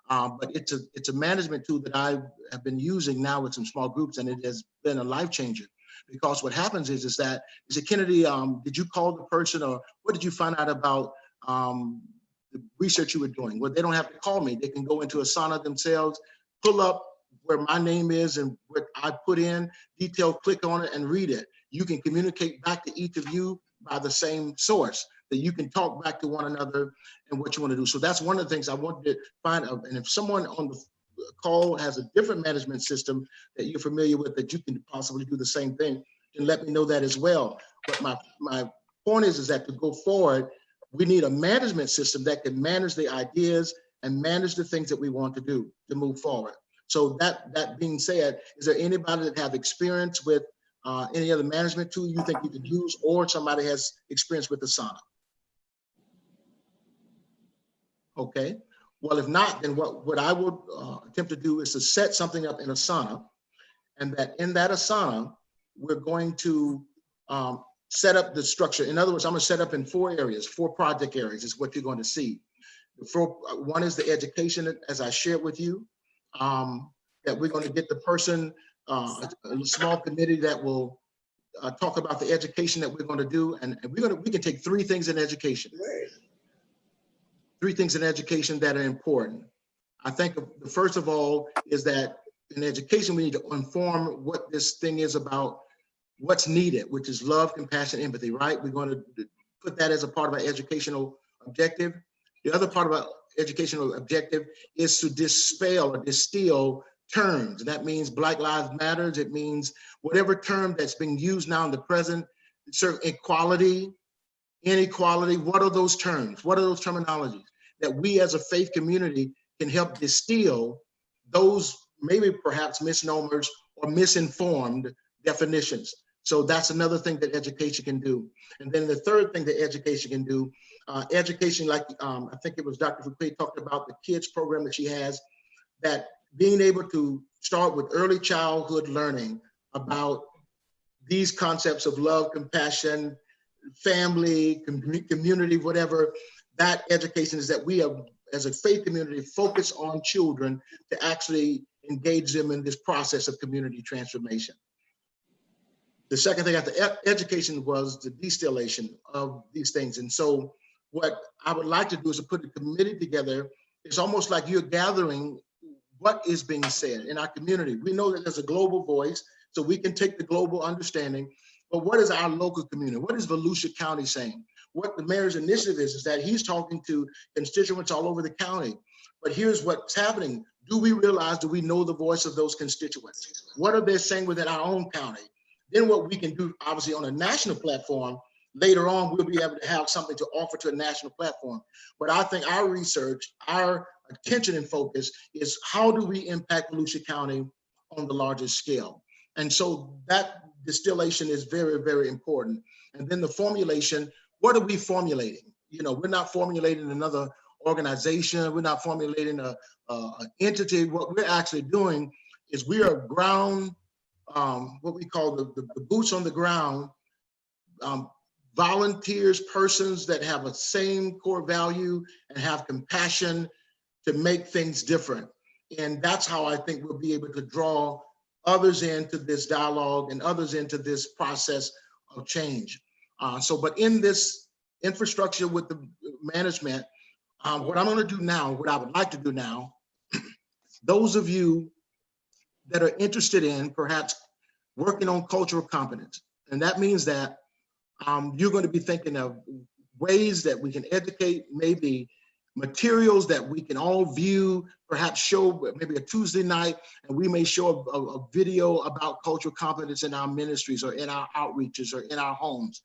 But it's a management tool that I have been using now with some small groups, and it has been a life changer. Because what happens is that, Kennedy, did you call the person, or what did you find out about the research you were doing? Well, they don't have to call me. They can go into Asana themselves, pull up where my name is and what I put in, detail, click on it and read it. You can communicate back to each of you by the same source, that you can talk back to one another and what you want to do. So that's one of the things I wanted to find out. And if someone on the call has a different management system that you're familiar with, that you can possibly do the same thing, then let me know that as well. But my point is that to go forward, we need a management system that can manage the ideas and manage the things that we want to do to move forward. So that being said, is there anybody that have experience with any other management tool you think you could use, or somebody has experience with Asana? Okay. Well, if not, then what I would attempt to do is to set something up in Asana, and that in that Asana, we're going to set up the structure. In other words, I'm going to set up in 4 areas, 4 project areas is what you're going to see. One is the education, as I shared with you, that we're going to get the person, a small committee that will talk about the education that we're going to do. And we can take 3 things in education. 3 things in education that are important. I think the first of all is that in education, we need to inform what this thing is about, what's needed, which is love, compassion, empathy, right? We're going to put that as a part of our educational objective. The other part of our educational objective is to dispel or distill terms. And that means Black Lives Matter. It means whatever term that's being used now in the present, equality, inequality. What are those terms? What are those terminologies that we as a faith community can help distill those maybe perhaps misnomers or misinformed definitions? So that's another thing that education can do. And then the third thing that education can do, education, like I think it was Dr. Fouquet talked about the kids program that she has, that being able to start with early childhood learning about these concepts of love, compassion, family, community, whatever, that education is that we have, as a faith community, focus on children to actually engage them in this process of community transformation. The second thing after education was the distillation of these things. And so what I would like to do is to put a committee together. It's almost like you're gathering what is being said in our community. We know that there's a global voice, so we can take the global understanding, but what is our local community? What is Volusia County saying? What the mayor's initiative is that he's talking to constituents all over the county. But here's what's happening. Do we realize, do we know the voice of those constituents? What are they saying within our own county? Then what we can do, obviously on a national platform, later on, we'll be able to have something to offer to a national platform. But I think our research, our attention and focus is how do we impact Volusia County on the largest scale? And so that distillation is very, very important. And then the formulation, what are we formulating? You know, we're not formulating another organization. We're not formulating an entity. What we're actually doing is we are ground, what we call the boots on the ground, volunteers, persons that have a same core value and have compassion to make things different. And that's how I think we'll be able to draw others into this dialogue and others into this process of change. But in this infrastructure with the management, what I'm going to do now, what I would like to do now, those of you that are interested in perhaps working on cultural competence, and that means that you're going to be thinking of ways that we can educate, maybe materials that we can all view, perhaps show maybe a Tuesday night, and we may show a video about cultural competence in our ministries or in our outreaches or in our homes.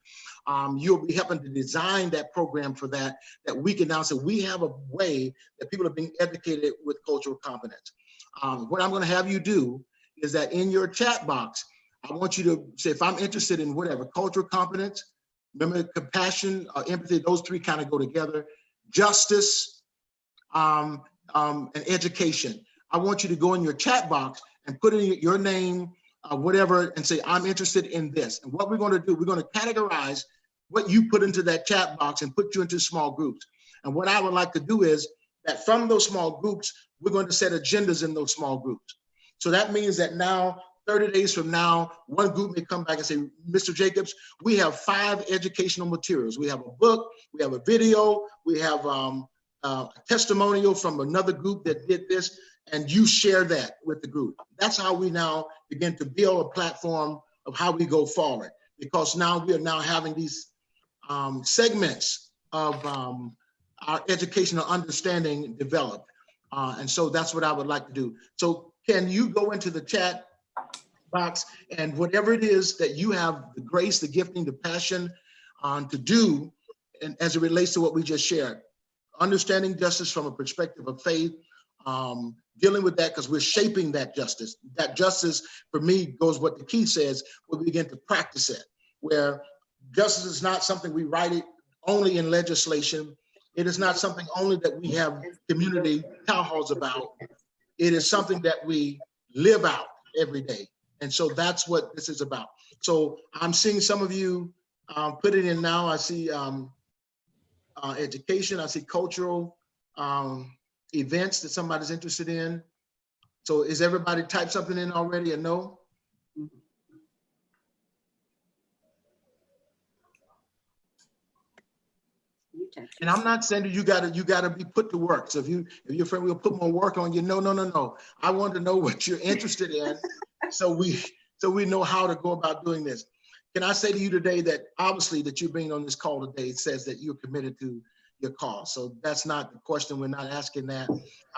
You'll be helping to design that program for that we can now say we have a way that people are being educated with cultural competence. What I'm going to have you do is that in your chat box, I want you to say, if I'm interested in whatever, cultural competence, remember compassion, empathy, those three kind of go together, justice, and education. I want you to go in your chat box and put in your name, whatever, and say, I'm interested in this. And what we're going to do, we're going to categorize what you put into that chat box and put you into small groups. And what I would like to do is that from those small groups, we're going to set agendas in those small groups. So that means that now, 30 days from now, one group may come back and say, Mr. Jacobs, we have 5 educational materials. We have a book, we have a video, we have a testimonial from another group that did this, and you share that with the group. That's how we now begin to build a platform of how we go forward, because now we are now having these segments of our educational understanding developed. And so that's what I would like to do. So can you go into the chat box and whatever it is that you have the grace, the gifting, the passion to do, and as it relates to what we just shared, understanding justice from a perspective of faith, dealing with that because we're shaping that justice. That justice for me goes what the key says, we begin to practice it, where justice is not something we write it only in legislation. It is not something only that we have community town halls about. It is something that we live out every day. And so that's what this is about. So I'm seeing some of you put it in now. I see education, I see cultural events that somebody's interested in. So is everybody typed something in already or no? And I'm not saying that you gotta be put to work. So if your friend will put more work on you, no. I want to know what you're interested in, so we know how to go about doing this. Can I say to you today that obviously that you being on this call today says that you're committed to your cause. So that's not the question. We're not asking that.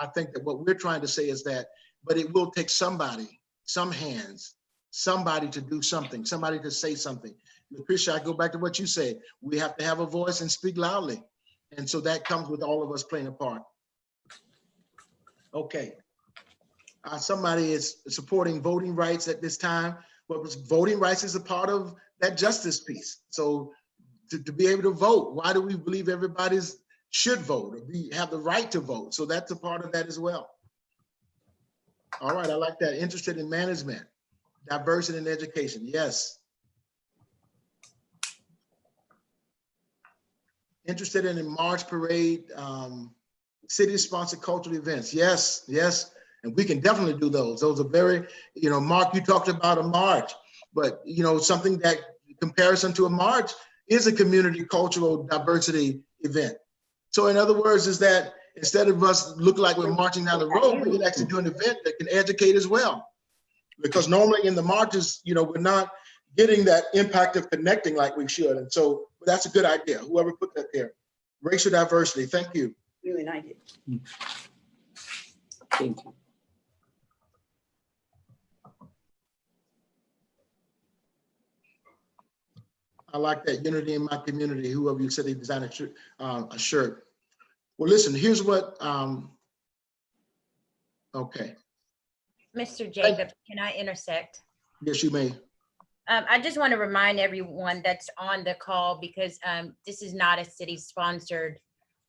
I think that what we're trying to say is that, but it will take somebody, some hands, somebody to do something, somebody to say something. Lucretia, I go back to what you said. We have to have a voice and speak loudly. And so that comes with all of us playing a part. Okay. Somebody is supporting voting rights at this time. Well, voting rights is a part of that justice piece. So to be able to vote, why do we believe everybody should vote or have the right to vote? So that's a part of that as well. All right, I like that. Interested in management, diversity in education. Yes. Interested in a march parade, city-sponsored cultural events. Yes. And we can definitely do those. Those are very, Mark, you talked about a march, but something that comparison to a march is a community cultural diversity event. So in other words, is that instead of us look like we're marching down the road, we can actually do an event that can educate as well. Because normally in the marches, we're not getting that impact of connecting like we should. And so that's a good idea. Whoever put that there. Racial diversity, thank you. You and I did. Thank you. I like that, unity in my community. Whoever you said they designed a shirt. Well, listen, here's what, okay. Mr. Jacobs, can I intersect? Yes, you may. I just want to remind everyone that's on the call, because this is not a city sponsored,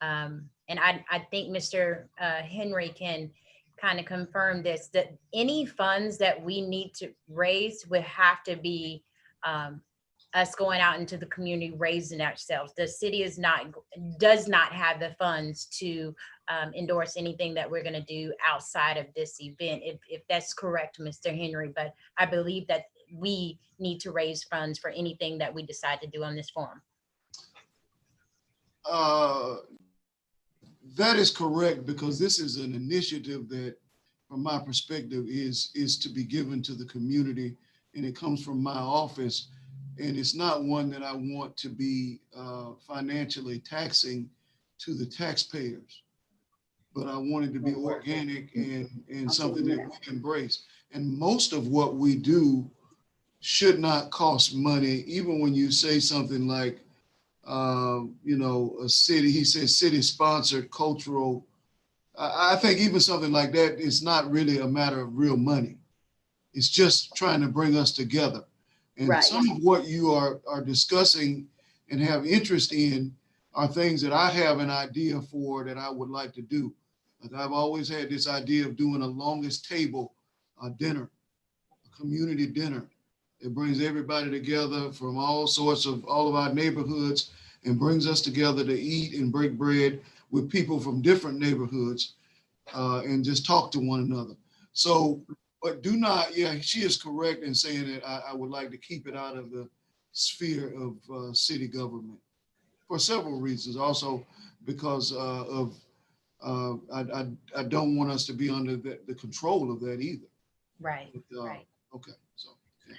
and I think Mr. Henry can kind of confirm this, that any funds that we need to raise would have to be us going out into the community, raising ourselves. The city does not have the funds to endorse anything that we're going to do outside of this event, if that's correct, Mr. Henry. But I believe that we need to raise funds for anything that we decide to do on this forum. That is correct, because this is an initiative that, from my perspective, is to be given to the community, and it comes from my office. And it's not one that I want to be financially taxing to the taxpayers, but I want it to be organic and something that we embrace. And most of what we do should not cost money, even when you say something like, you know, a city, he says city-sponsored cultural. I think even something like that is not really a matter of real money. It's just trying to bring us together. And Right. some of what you are discussing and have interest in are things that I have an idea for that I would like to do. Like, I've always had this idea of doing a longest table dinner, a community dinner. It brings everybody together from all of our neighborhoods, and brings us together to eat and break bread with people from different neighborhoods and just talk to one another. So, but do not, yeah, she is correct in saying that I would like to keep it out of the sphere of city government for several reasons. Also, because I don't want us to be under the control of that either. Right, But, right. Okay, so.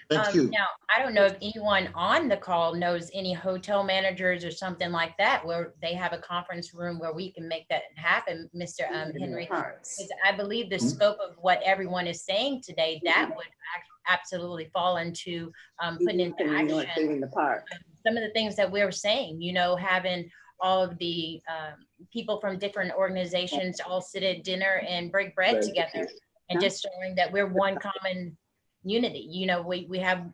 Thank you. Now, I don't know if anyone on the call knows any hotel managers or something like that, where they have a conference room where we can make that happen, Mr. Henry. Because I believe the scope of what everyone is saying today, that would absolutely fall into putting into action some of the things that we're saying, you know, having all of the people from different organizations all sit at dinner and break bread together, and just showing that we're one common unity. You know, we have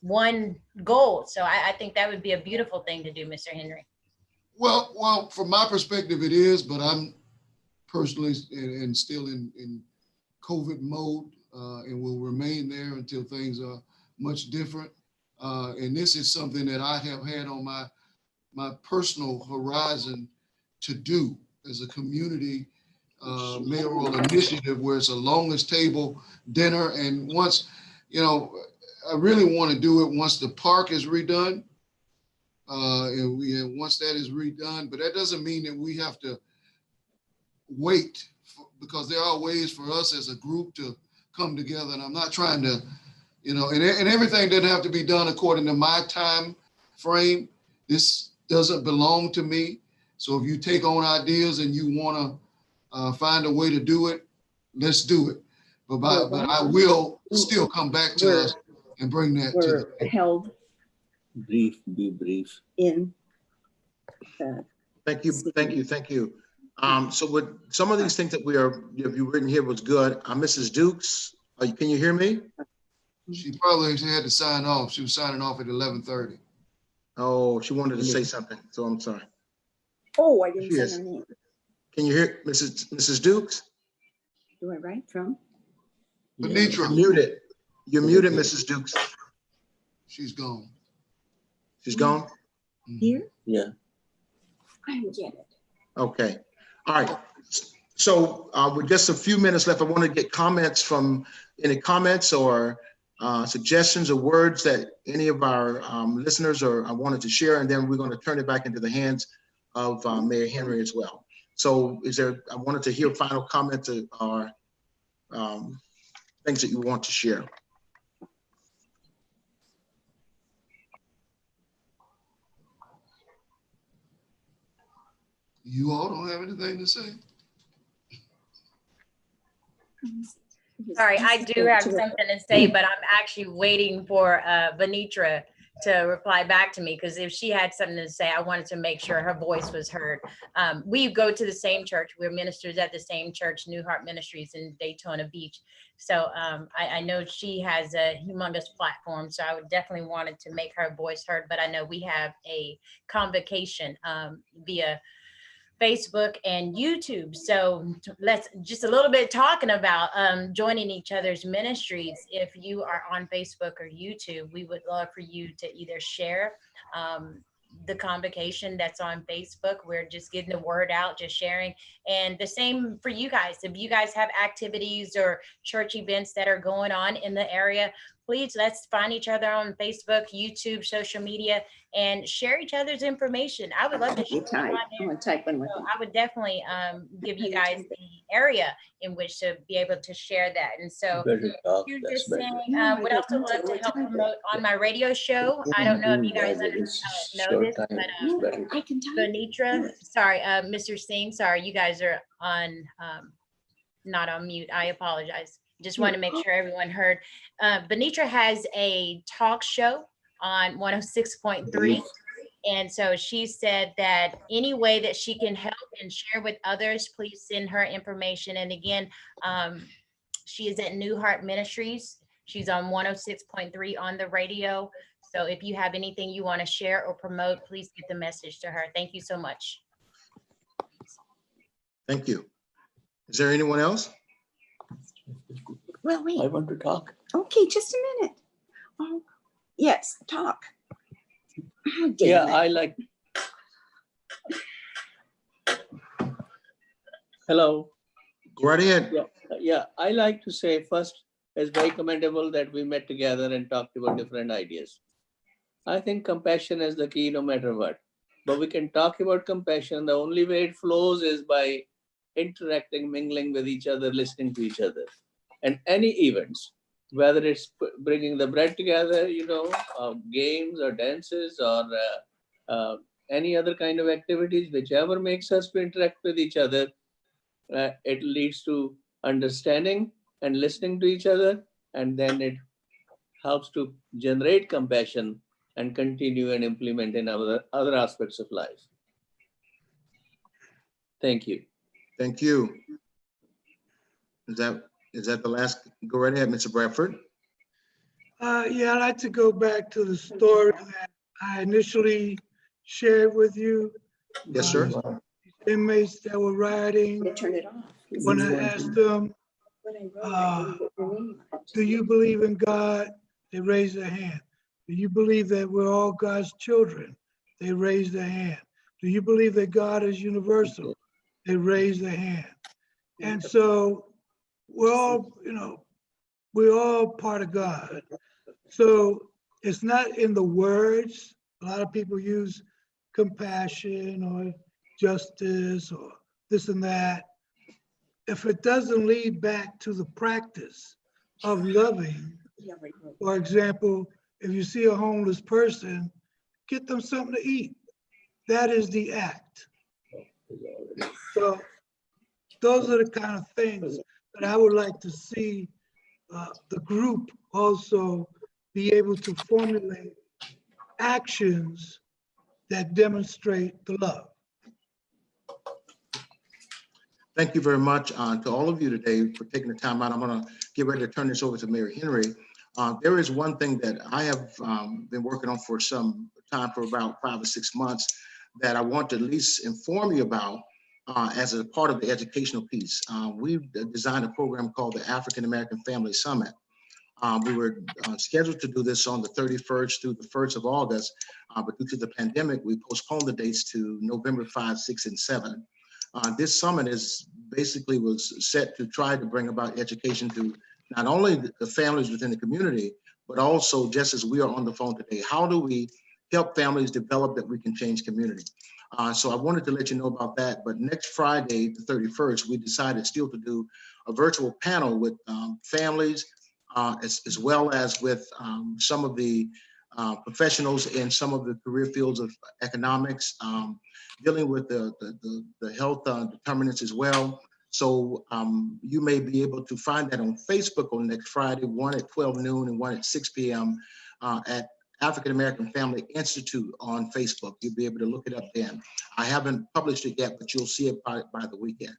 one goal. So I think that would be a beautiful thing to do, Mr. Henry. Well, from my perspective, it is, but I'm personally and still in COVID mode and will remain there until things are much different. And this is something that I have had on my personal horizon to do as a community mayoral initiative, where it's a longest table dinner. And once, you know, I really want to do it once the park is redone. And once that is redone, but that doesn't mean that we have to wait because there are ways for us as a group to come together. And I'm not trying to, you know, and everything doesn't have to be done according to my time frame. This doesn't belong to me. So if you take on ideas and you want to find a way to do it, let's do it. But I will still come back to us and bring that to the held. Be brief. In. Thank you. So with some of these things that you've written here was good. Mrs. Dukes, can you hear me? She probably had to sign off. She was signing off at 11:30. Oh, she wanted to say something, so I'm sorry. Oh, I didn't say her name. Can you hear Mrs. Dukes? Do I write from? Benitra. You're muted. You're muted, Mrs. Dukes. She's gone. She's gone? Here? Yeah. I don't get it. Okay. All right. So with just a few minutes left, I want to get comments from any comments or suggestions or words that any of our listeners or wanted to share, and then we're going to turn it back into the hands of Mayor Henry as well. So I wanted to hear final comments or things that you want to share. You all don't have anything to say? Sorry, I do have something to say, but I'm actually waiting for Benitra to reply back to me, because if she had something to say, I wanted to make sure her voice was heard. We go to the same church. We're ministers at the same church, New Heart Ministries in Daytona Beach. So I know she has a humongous platform, so I would definitely wanted to make her voice heard, but I know we have a convocation via Facebook and YouTube. So let's just a little bit talking about joining each other's ministries. If you are on Facebook or YouTube, we would love for you to either share the convocation that's on Facebook. We're just getting the word out, just sharing. And the same for you guys. If you guys have activities or church events that are going on in the area, please let's find each other on Facebook, YouTube, social media, and share each other's information. I would love to share. I would definitely give you guys the area in which to be able to share that. And so you're just saying, what else I would love to help promote on my radio show. I don't know if you guys know this, but I can type. Benitra, sorry, Mr. Singh, sorry, you guys are on, not on mute. I apologize. Just want to make sure everyone heard. Benitra has a talk show on 106.3. And so she said that any way that she can help and share with others, please send her information. And again, she is at New Heart Ministries. She's on 106.3 on the radio. So if you have anything you want to share or promote, please get the message to her. Thank you so much. Thank you. Is there anyone else? Well, wait. I want to talk. Okay, just a minute. Oh, yes, talk. Oh, Yeah, damn it. I like. Hello. Go right ahead. Yeah, I like to say first, it's very commendable that we met together and talked about different ideas. I think compassion is the key no matter what. But we can talk about compassion. The only way it flows is by interacting, mingling with each other, listening to each other. And any events, whether it's bringing the bread together, games or dances or any other kind of activities, whichever makes us to interact with each other, it leads to understanding and listening to each other, and then it helps to generate compassion and continue and implement in other aspects of life. Thank you. Thank you. Is that the last? Go right ahead, Mr. Bradford. Yeah, I'd like to go back to the story that I initially shared with you. Yes, sir. Inmates that were rioting. Turn it off. When I asked them, do you believe in God? They raised their hand. Do you believe that we're all God's children? They raised their hand. Do you believe that God is universal? They raised their hand. And so we're all part of God. So it's not in the words. A lot of people use compassion or justice or this and that. If it doesn't lead back to the practice of loving, for example, if you see a homeless person, get them something to eat. That is the act. So those are the kind of things that I would like to see the group also be able to formulate actions that demonstrate the love. Thank you very much to all of you today for taking the time out. I'm going to get ready to turn this over to Mayor Henry. There is one thing that I have been working on for some time, for about 5 or 6 months, that I want to at least inform you about as a part of the educational piece. We've designed a program called the African American Family Summit. We were scheduled to do this on the 31st through the 1st of August, but due to the pandemic, we postponed the dates to November 5, 6, and 7. This summit was set to try to bring about education to not only the families within the community, but also, just as we are on the phone today, how do we help families develop that we can change community? So I wanted to let you know about that. But next Friday, the 31st, we decided still to do a virtual panel with families, as well as with some of the professionals in some of the career fields of economics, dealing with the health determinants as well. So you may be able to find that on Facebook on next Friday, one at 12 noon and one at 6 p.m. At African American Family Institute on Facebook. You'll be able to look it up then. I haven't published it yet, but you'll see it by the weekend.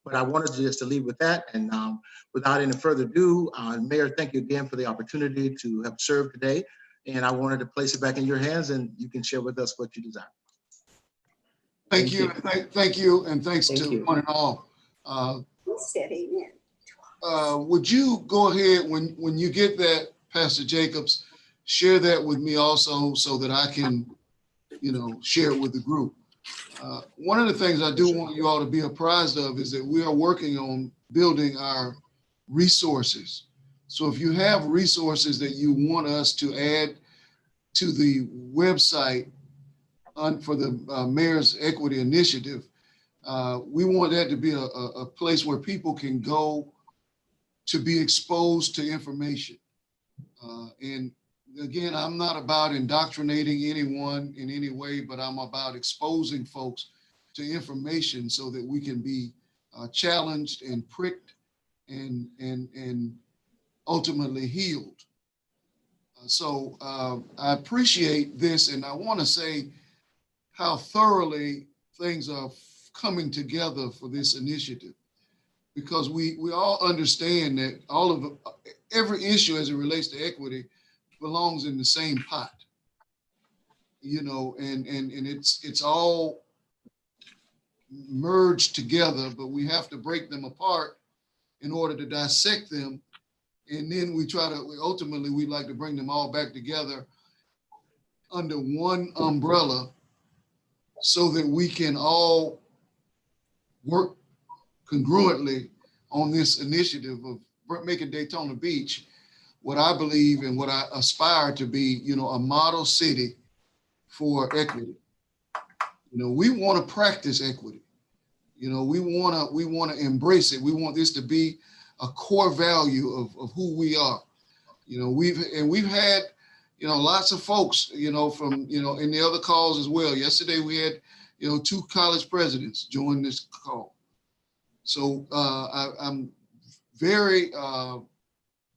But I wanted just to leave with that. And without any further ado, Mayor, thank you again for the opportunity to have served today. And I wanted to place it back in your hands, and you can share with us what you desire. Thank you. Thank you. And thanks Thank to you. one and all. Who said amen? Would you go ahead when you get that, Pastor Jacobs, share that with me also so that I can, share it with the group. One of the things I do want you all to be apprised of is that we are working on building our resources. So if you have resources that you want us to add to the website for the Mayor's Equity Initiative, we want that to be a place where people can go to be exposed to information. And again, I'm not about indoctrinating anyone in any way, but I'm about exposing folks to information so that we can be challenged and pricked and ultimately healed. So I appreciate this, and I want to say how thoroughly things are coming together for this initiative, because we all understand that every issue as it relates to equity belongs in the same pot, and it's all merged together, but we have to break them apart in order to dissect them. And then we'd like to bring them all back together under one umbrella so that we can all work congruently on this initiative of making Daytona Beach what I believe and what I aspire to be, a model city for equity. We want to practice equity. We want to embrace it. We want this to be a core value of who we are. We've had, lots of folks, from, in the other calls as well. Yesterday we had, 2 college presidents join this call. So I'm very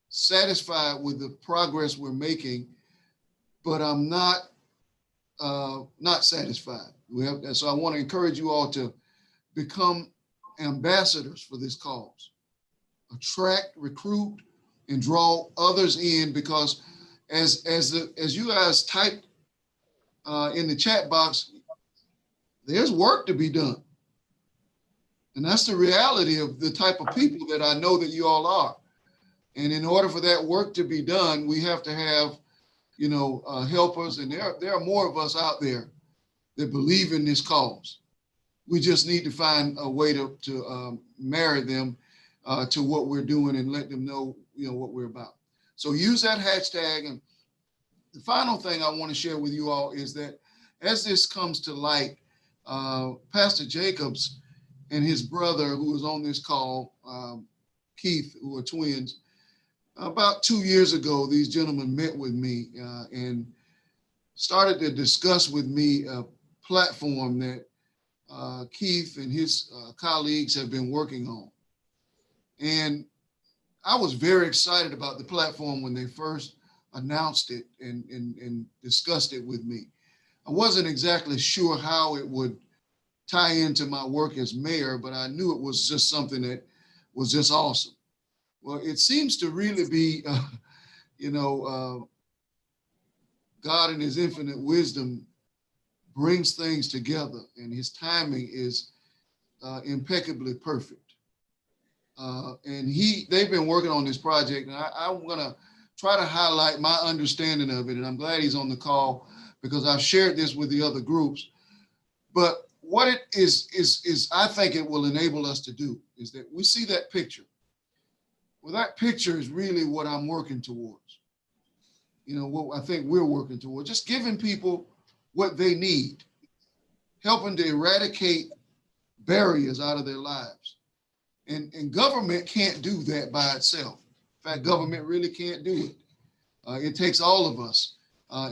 satisfied with the progress we're making, but I'm not satisfied. So I want to encourage you all to become ambassadors for this cause. Attract, recruit, and draw others in, because as you guys typed in the chat box, there's work to be done. And that's the reality of the type of people that I know that you all are. And in order for that work to be done, we have to have, helpers. And there are more of us out there that believe in this cause. We just need to find a way to marry them to what we're doing and let them know, what we're about. So use that hashtag. And the final thing I want to share with you all is that as this comes to light, Pastor Jacobs and his brother, who was on this call, Keith, who are twins, about 2 years ago, these gentlemen met with me and started to discuss with me a platform that Keith and his colleagues have been working on. And I was very excited about the platform when they first announced it and discussed it with me. I wasn't exactly sure how it would tie into my work as mayor, but I knew it was just something that was just awesome. Well, it seems to really be, God in his infinite wisdom brings things together, and his timing is impeccably perfect. And they've been working on this project, and I'm gonna try to highlight my understanding of it, and I'm glad he's on the call because I've shared this with the other groups. But what it is I think it will enable us to do is that we see that picture. Well, that picture is really what I'm working towards. What I think we're working towards, just giving people what they need, helping to eradicate barriers out of their lives. And government can't do that by itself. In fact, government really can't do it. It takes all of us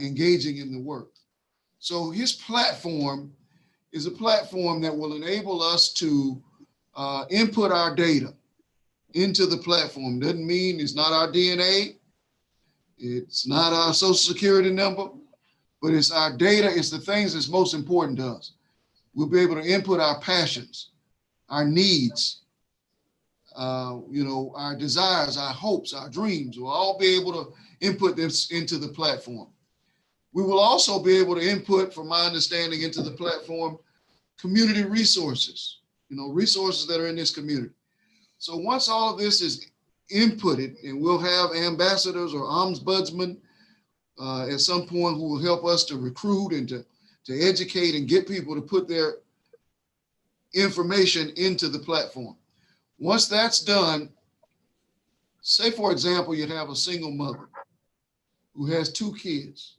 engaging in the work. So his platform is a platform that will enable us to input our data into the platform. Doesn't mean it's not our DNA, it's not our social security number, but it's our data, it's the things that's most important to us. We'll be able to input our passions, our needs, our desires, our hopes, our dreams. We'll all be able to input this into the platform. We will also be able to input, from my understanding, into the platform community resources, resources that are in this community. So once all of this is inputted, and we'll have ambassadors or ombudsmen at some point who will help us to recruit and to educate and get people to put their information into the platform. Once that's done, say for example, you'd have a single mother who has 2 kids,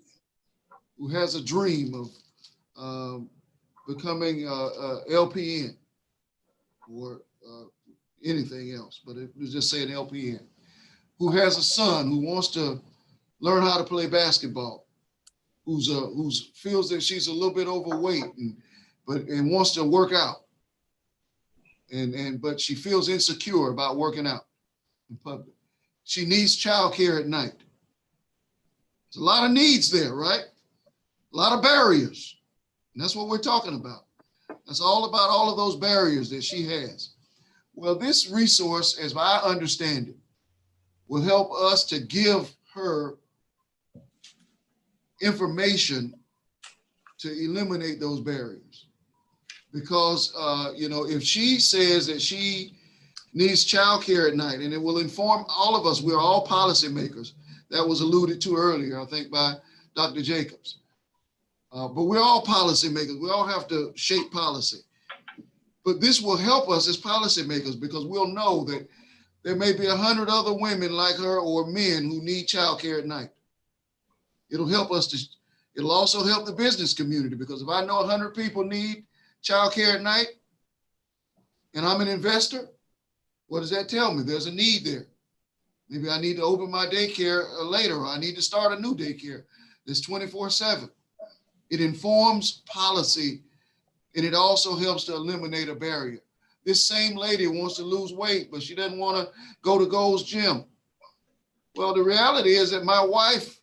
who has a dream of becoming LPN or anything else, but it was just say an LPN, who has a son who wants to learn how to play basketball, who's feels that she's a little bit overweight and wants to work out, but she feels insecure about working out in public. She needs childcare at night. There's a lot of needs there, right? A lot of barriers. And that's what we're talking about. That's all about all of those barriers that she has. Well, this resource, as I understand it, will help us to give her information to eliminate those barriers. Because, if she says that she needs childcare at night, and it will inform all of us, we're all policymakers. That was alluded to earlier, I think, by Dr. Jacobs. But we're all policymakers. We all have to shape policy. But this will help us as policymakers because we'll know that there may be 100 other women like her or men who need childcare at night. It'll help us it'll also help the business community, because if I know 100 people need childcare at night and I'm an investor, what does that tell me? There's a need there. Maybe I need to open my daycare later, or I need to start a new daycare that's 24/7. It informs policy, and it also helps to eliminate a barrier. This same lady wants to lose weight, but she doesn't want to go to Gold's Gym. Well, the reality is that my wife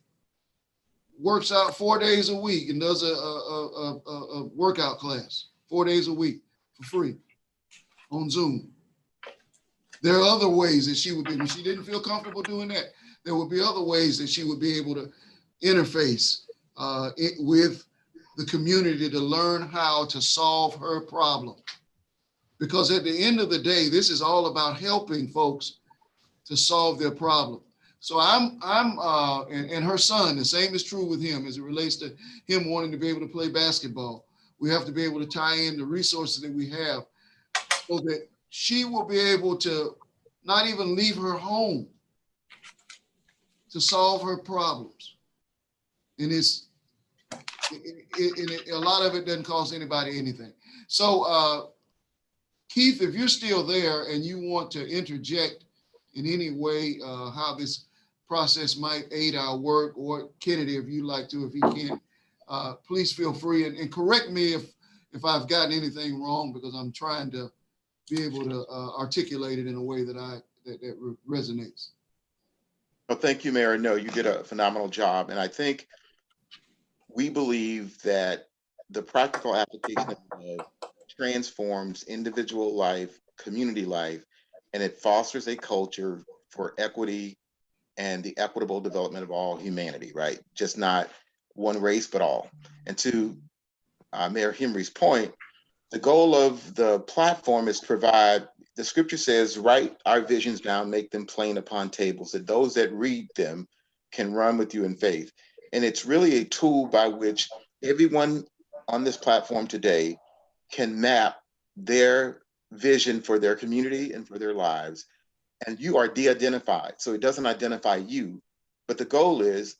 works out 4 days a week and does a workout class 4 days a week for free on Zoom. There are other ways that she would be, if she didn't feel comfortable doing that, there would be other ways that she would be able to interface with the community to learn how to solve her problem. Because at the end of the day, this is all about helping folks to solve their problem. So and her son, the same is true with him as it relates to him wanting to be able to play basketball. We have to be able to tie in the resources that we have so that she will be able to not even leave her home to solve her problems. And a lot of it doesn't cost anybody anything. So Keith, if you're still there and you want to interject in any way how this process might aid our work, or Kennedy, if you'd like to, if he can't, please feel free and correct me if I've gotten anything wrong, because I'm trying to be able to articulate it in a way that resonates. Well, thank you, Mayor. No, you did a phenomenal job. And I think we believe that the practical application of love transforms individual life, community life, and it fosters a culture for equity and the equitable development of all humanity, right? Just not one race, but all. And to Mayor Henry's point, the goal of the platform is to provide, the scripture says, write our visions down, make them plain upon tables, that those that read them can run with you in faith. And it's really a tool by which everyone on this platform today can map their vision for their community and for their lives. And you are de-identified, so it doesn't identify you. But the goal is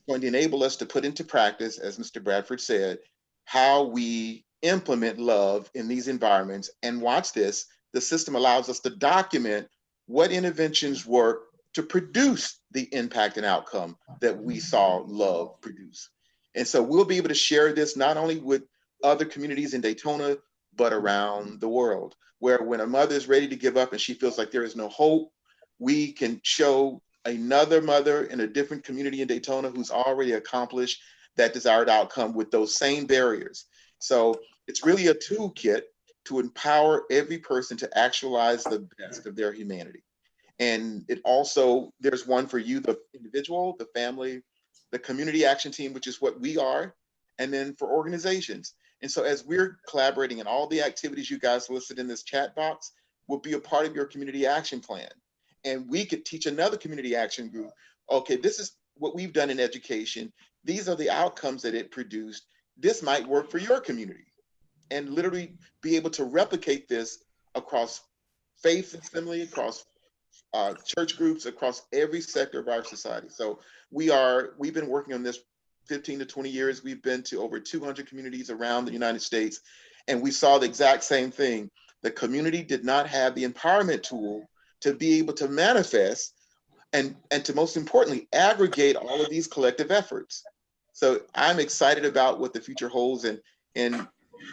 going to enable us to put into practice, as Mr. Bradford said, how we implement love in these environments. And watch this, the system allows us to document what interventions work to produce the impact and outcome that we saw love produce. And so we'll be able to share this not only with other communities in Daytona, but around the world, where when a mother is ready to give up and she feels like there is no hope, we can show another mother in a different community in Daytona who's already accomplished that desired outcome with those same barriers. So it's really a toolkit to empower every person to actualize the best of their humanity. And it also, there's one for you, the individual, the family, the community action team, which is what we are, and then for organizations. And so as we're collaborating in all the activities you guys listed in this chat box will be a part of your community action plan. And we could teach another community action group, okay, this is what we've done in education. These are the outcomes that it produced. This might work for your community. And literally be able to replicate this across faith assembly, across church groups, across every sector of our society. So we've been working on this 15 to 20 years. We've been to over 200 communities around the United States, and we saw the exact same thing. The community did not have the empowerment tool to be able to manifest and to, most importantly, aggregate all of these collective efforts. So I'm excited about what the future holds and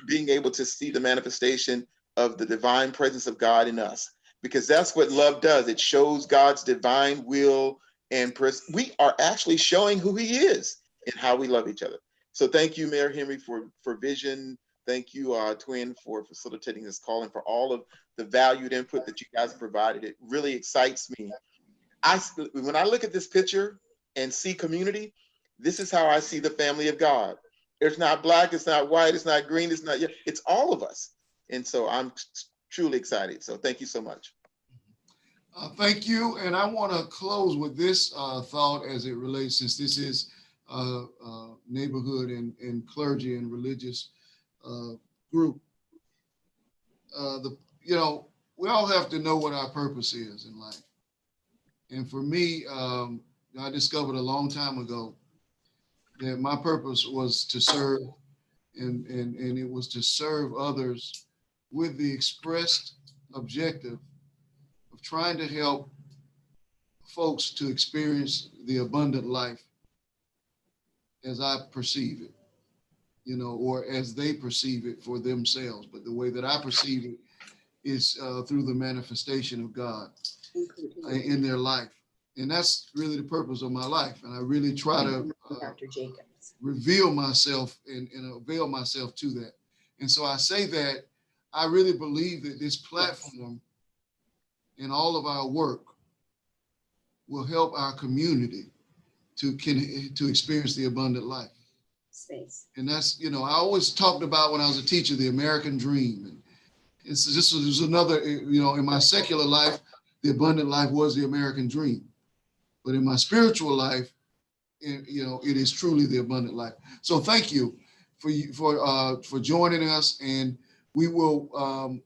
being able to see the manifestation of the divine presence of God in us, because that's what love does. It shows God's divine will, and we are actually showing who he is and how we love each other. So thank you, Mayor Henry, for vision. Thank you, Twin, for facilitating this call and for all of the valued input that you guys provided. It really excites me. When I look at this picture and see community, this is how I see the family of God. It's not black, it's not white, it's not green, it's all of us. And so I'm truly excited. So thank you so much. Thank you. And I want to close with this thought as it relates, since this is neighborhood and clergy and religious group. We all have to know what our purpose is in life. And for me, I discovered a long time ago that my purpose was to serve, and it was to serve others with the expressed objective of trying to help folks to experience the abundant life as I perceive it, or as they perceive it for themselves. But the way that I perceive it is through the manifestation of God in their life. And that's really the purpose of my life. And I really try to reveal myself and avail myself to that. And so I say that I really believe that this platform and all of our work will help our community to experience the abundant life. Space. And that's, I always talked about when I was a teacher, the American dream. And this was another, in my secular life, the abundant life was the American dream. But in my spiritual life, it is truly the abundant life. So thank you for joining us, and we will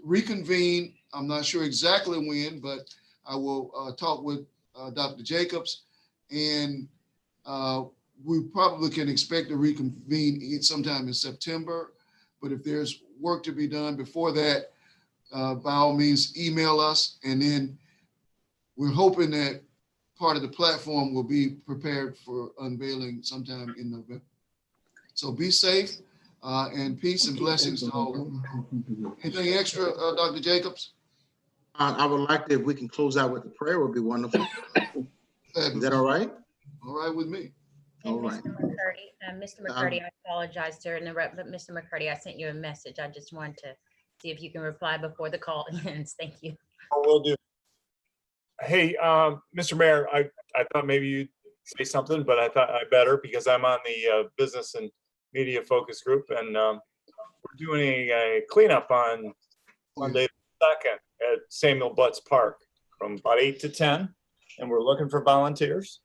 reconvene. I'm not sure exactly when, but I will talk with Dr. Jacobs, and we probably can expect to reconvene sometime in September. But if there's work to be done before that, by all means, email us, and then we're hoping that part of the platform will be prepared for unveiling sometime in November. So be safe and peace and blessings to all of you. Anything extra, Dr. Jacobs? I would like to, if we can close out with a prayer, would be wonderful. Is that all right? All right with me. And All right. Mr. McCurdy, I apologize to interrupt, but Mr. McCurdy, I sent you a message. I just wanted to see if you can reply before the call ends. Thank you. Oh, will do. Hey, Mr. Mayor, I thought maybe you'd say something, but I thought I better because I'm on the business and media focus group, and we're doing a cleanup on Monday the 2nd at Samuel Butts Park from about 8 to 10, and we're looking for volunteers.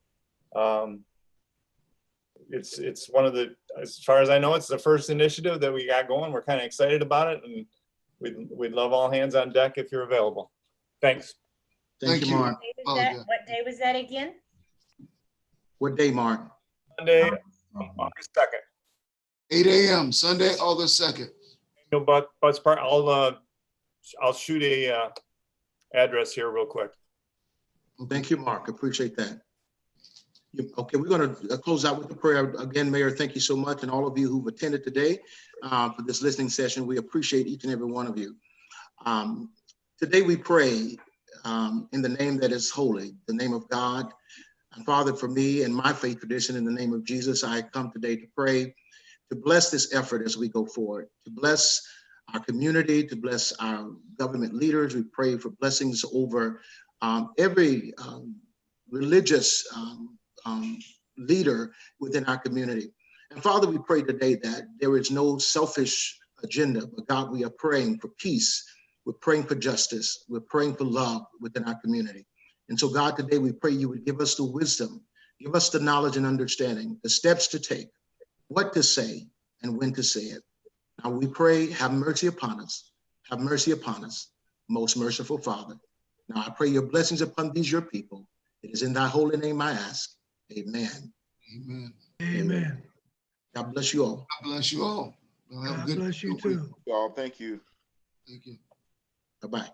It's one of the, as far as I know, it's the first initiative that we got going. We're kind of excited about it, and we'd love all hands on deck if you're available. Thanks. Thank you, Mark. What day was that again? What day, Mark? Monday, August 2nd. 8 a.m. Sunday, August 2nd. Samuel Butts Park. I'll shoot a address here real quick. Thank you, Mark. Appreciate that. Okay, we're going to close out with the prayer. Again, Mayor, thank you so much. And all of you who've attended today for this listening session, we appreciate each and every one of you. Today we pray in the name that is holy, the name of God. And Father, for me and my faith tradition, in the name of Jesus, I come today to pray, to bless this effort as we go forward, to bless our community, to bless our government leaders. We pray for blessings over every religious leader within our community. And Father, we pray today that there is no selfish agenda, but God, we are praying for peace. We're praying for justice. We're praying for love within our community. And so God, today we pray you would give us the wisdom, give us the knowledge and understanding, the steps to take, what to say and when to say it. Now we pray, have mercy upon us. Have mercy upon us, most merciful Father. Now I pray your blessings upon these, your people. It is in thy holy name I ask. Amen. Amen. Amen. God bless you all. God bless you all. Well, have a God good bless you week. too. Y'all, thank you. Thank you. Bye-bye.